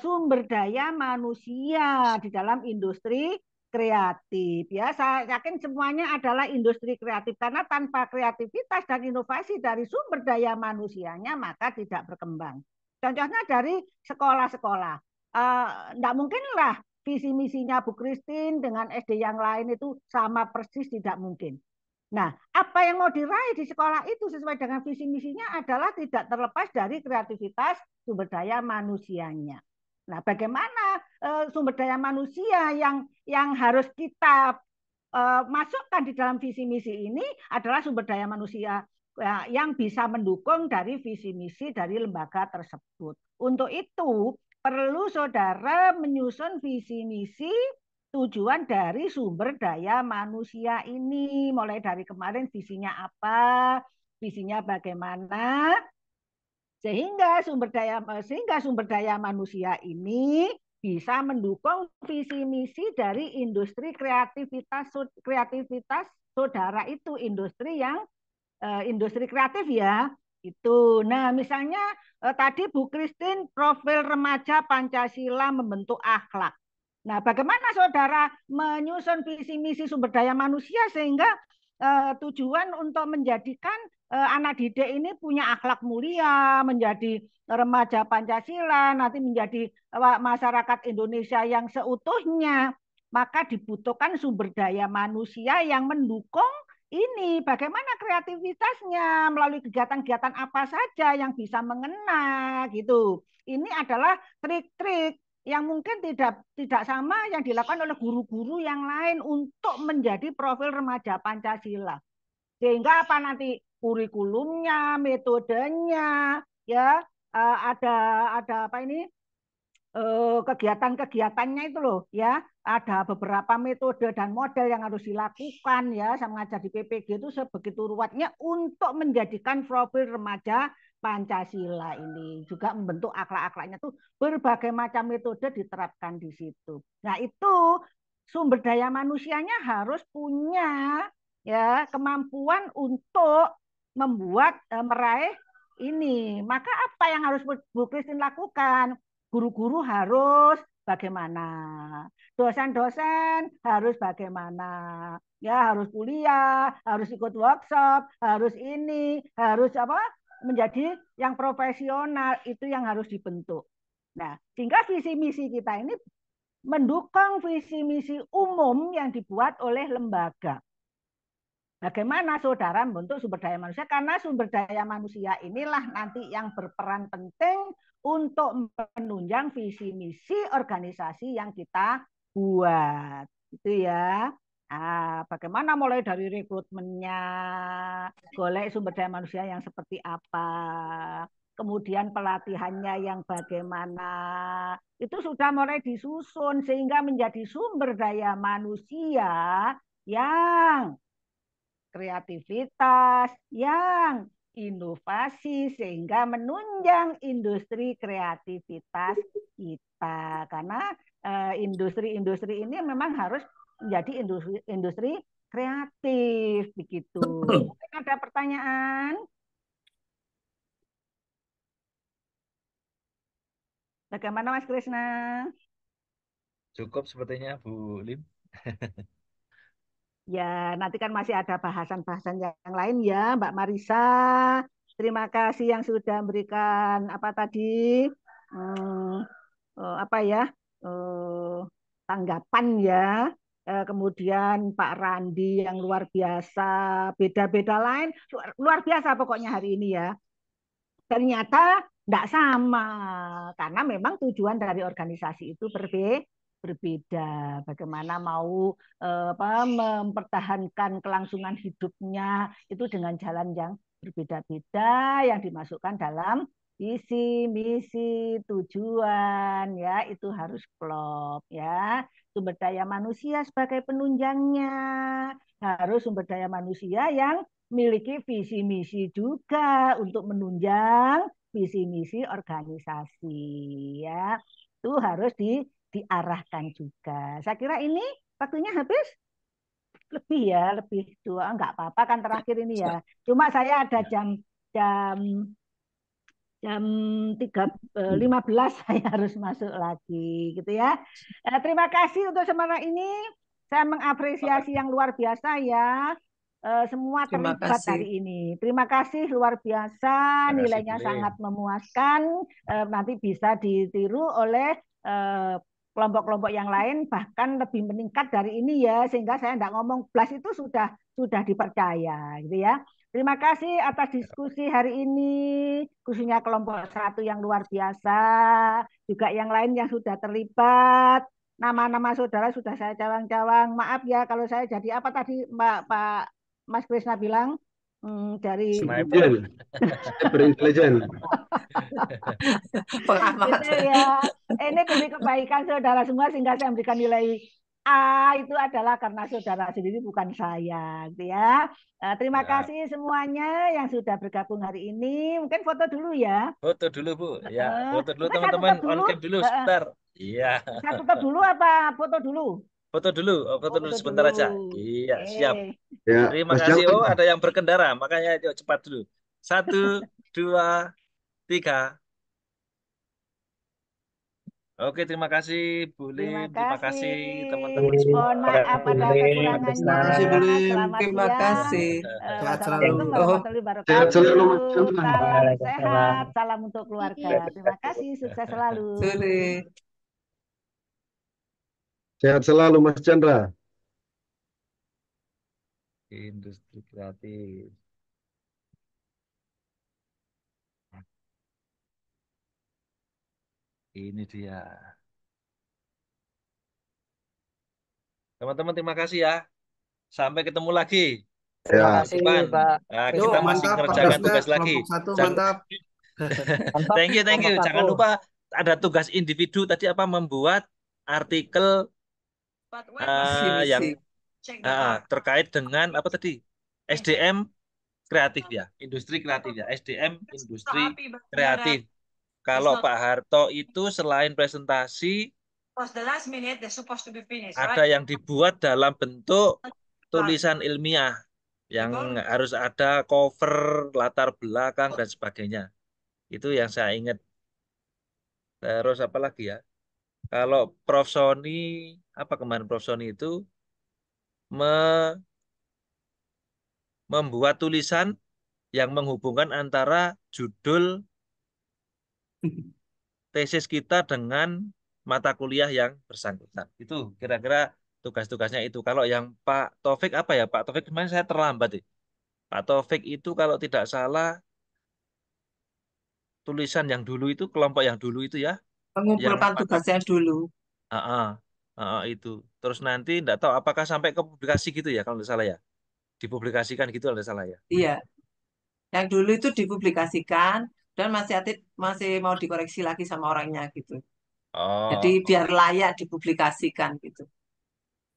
sumber daya manusia di dalam industri kreatif. Ya, saya yakin semuanya adalah industri kreatif, karena tanpa kreativitas dan inovasi dari sumber daya manusianya maka tidak berkembang. Contohnya dari sekolah-sekolah. Enggak mungkinlah visi misinya Bu Christine dengan SD yang lain itu sama persis, tidak mungkin. Nah, apa yang mau diraih di sekolah itu sesuai dengan visi misinya adalah tidak terlepas dari kreativitas sumber daya manusianya. Nah, bagaimana sumber daya manusia yang harus kita masukkan di dalam visi misi ini adalah sumber daya manusia yang bisa mendukung dari visi misi dari lembaga tersebut. Untuk itu perlu saudara menyusun visi misi tujuan dari sumber daya manusia ini. Mulai dari kemarin visinya apa, visinya bagaimana, sehingga sumber daya manusia ini bisa mendukung visi misi dari industri kreativitas saudara itu, industri kreatif ya, Itu. Nah, misalnya tadi Bu Christine profil remaja Pancasila membentuk akhlak. Nah, bagaimana saudara menyusun visi misi sumber daya manusia sehingga tujuan untuk menjadikan anak didik ini punya akhlak mulia, menjadi remaja Pancasila, nanti menjadi masyarakat Indonesia yang seutuhnya, maka dibutuhkan sumber daya manusia yang mendukung ini. Bagaimana kreativitasnya melalui kegiatan-kegiatan apa saja yang bisa mengena gitu. Ini adalah trik-trik yang mungkin tidak sama yang dilakukan oleh guru-guru yang lain untuk menjadi profil remaja Pancasila. Sehingga apa nanti kurikulumnya, metodenya, ya ada apa ini kegiatan-kegiatannya itu loh ya, ada beberapa metode dan model yang harus dilakukan ya. Saya mengajar di PPG itu sebegitu ruwetnya untuk menjadikan profil remaja Pancasila ini, juga membentuk akhlak-akhlaknya tuh berbagai macam metode diterapkan di situ. Nah, itu sumber daya manusianya harus punya ya kemampuan untuk membuat meraih ini. Maka apa yang harus Bu Christine lakukan? Guru-guru harus bagaimana? Dosen-dosen harus bagaimana? Ya, harus kuliah, harus ikut workshop, harus ini, harus apa? Menjadi yang profesional, itu yang harus dibentuk. Nah, sehingga visi misi kita ini mendukung visi misi umum yang dibuat oleh lembaga. Bagaimana saudara membentuk sumber daya manusia? Karena sumber daya manusia inilah nanti yang berperan penting untuk menunjang visi misi organisasi yang kita buat. Itu ya. Nah, bagaimana mulai dari rekrutmennya, golek sumber daya manusia yang seperti apa, kemudian pelatihannya yang bagaimana, itu sudah mulai disusun sehingga menjadi sumber daya manusia yang kreativitas, yang inovasi sehingga menunjang industri kreativitas kita. Karena industri-industri ini memang harus menjadi industri kreatif begitu. Mungkin ada pertanyaan? Bagaimana Mas Krisna? Cukup sepertinya Bu Lim. Ya, nanti kan masih ada bahasan-bahasan yang lain ya, Mbak Marisa. Terima kasih yang sudah memberikan apa tadi, apa ya, tanggapan ya. Kemudian Pak Randi yang luar biasa, beda-beda lain, luar biasa pokoknya hari ini ya. Ternyata tidak sama, karena memang tujuan dari organisasi itu berbeda. Bagaimana mau mempertahankan kelangsungan hidupnya itu dengan jalan yang berbeda-beda yang dimasukkan dalam visi, misi, tujuan ya, itu harus klop ya. Sumber daya manusia sebagai penunjangnya, harus sumber daya manusia yang memiliki visi misi juga untuk menunjang visi misi organisasi ya. Itu harus diarahkan juga. Saya kira ini waktunya habis lebih ya, lebih dua enggak apa-apa kan terakhir ini ya. Cuma saya ada jam 3:15 saya harus masuk lagi gitu ya. Terima kasih untuk semangat ini. Saya mengapresiasi yang luar biasa ya. Semua terlibat hari ini. Terima kasih luar biasa, nilainya sangat memuaskan. Nanti bisa ditiru oleh kelompok-kelompok yang lain, bahkan lebih meningkat dari ini ya, sehingga saya tidak ngomong plus itu sudah dipercaya gitu ya. Terima kasih atas diskusi hari ini, khususnya kelompok 1 yang luar biasa, juga yang lain yang sudah terlibat. Nama-nama saudara sudah saya cawang-cawang. Maaf ya kalau saya jadi apa tadi Pak Mas Krisna bilang dari sniper intelijen. Gitu ya. Ini demi kebaikan saudara semua sehingga saya memberikan nilai A itu adalah karena saudara sendiri bukan saya, gitu ya. Terima kasih semuanya yang sudah bergabung hari ini. Mungkin foto dulu ya. Foto dulu Bu, ya. Foto dulu Mungkin teman-teman, on cam dulu sebentar. Iya. Saya tutup dulu apa foto dulu? Foto dulu, foto dulu sebentar aja. Iya, siap. Ya, Terima Mas kasih. Jamal. Oh, ada yang berkendara, makanya yuk cepat dulu. 1, 2, 3. Oke, terima kasih Bu Terima Lim, terima kasih. kasih teman-teman semua. Mohon maaf ada kekurangannya. Terima kasih, Bu Lim. Selamat Terima siang. kasih. Sehat selalu. Wassalamualaikum Oh, warahmatullahi Sehat wabarakatuh. selalu Mas Chandra. Salam sehat, salam untuk keluarga. Terima kasih, sukses selalu. sore. Sehat selalu Mas Chandra. Industri kreatif. Ini dia. Teman-teman, terima kasih ya. Sampai ketemu lagi. Terima Ya. kasih Depan. Pak Nah, Yuk, kita masih mantap Pak mengerjakan Krisna, tugas lagi. kelompok 1 Jangan... mantap. mantap Thank you. kelompok Jangan 1. lupa ada tugas individu tadi apa membuat artikel Visi yang misi. terkait dengan apa tadi? SDM kreatif ya, industri kreatif ya, SDM industri kreatif. Kalau Pak Harto itu selain presentasi ada yang dibuat dalam bentuk tulisan ilmiah yang harus ada cover, latar belakang dan sebagainya. Itu yang saya ingat. Terus apa lagi ya? Kalau Prof Sony, apa kemarin Prof Sony itu membuat tulisan yang menghubungkan antara judul tesis kita dengan mata kuliah yang bersangkutan. Itu kira-kira tugas-tugasnya itu. Kalau yang Pak Taufik apa ya? Pak Taufik kemarin saya terlambat ya. Pak Taufik itu kalau tidak salah tulisan yang dulu itu, kelompok yang dulu itu ya. Mengumpulkan Yang tugas yang dulu. Itu. Terus nanti tidak tahu apakah sampai ke publikasi gitu ya kalau tidak salah ya. Dipublikasikan gitu kalau tidak salah ya. Iya. Yang dulu itu dipublikasikan dan masih mau dikoreksi lagi sama orangnya gitu. Jadi Oh, biar layak dipublikasikan gitu.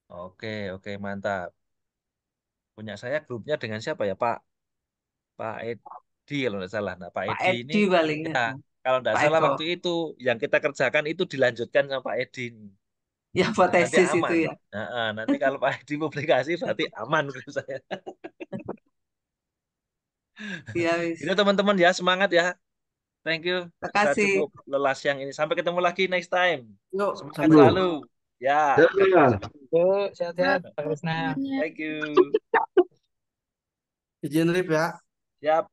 oke, mantap. Punya saya grupnya dengan siapa ya Pak Edi kalau tidak salah. Nah, Pak Pak Edi ini Edi paling ya kalau tidak Pak salah Eko. waktu itu yang kita kerjakan itu dilanjutkan sama Pak Edi ini. Yang buat Nah, nanti tesis itu aman. ya. Nanti kalau Pak Edi publikasi berarti aman menurut saya. Iya, wis. Itu teman-teman ya, semangat ya. Thank you. Terima Kita kasih. cukup lelah siang ini. Sampai ketemu lagi next time. Yuk, Semangat sampai selalu. Ya. Ya. Yuk, sehat-sehat Pak Krisna. Thank you. izin Rip ya. Siap.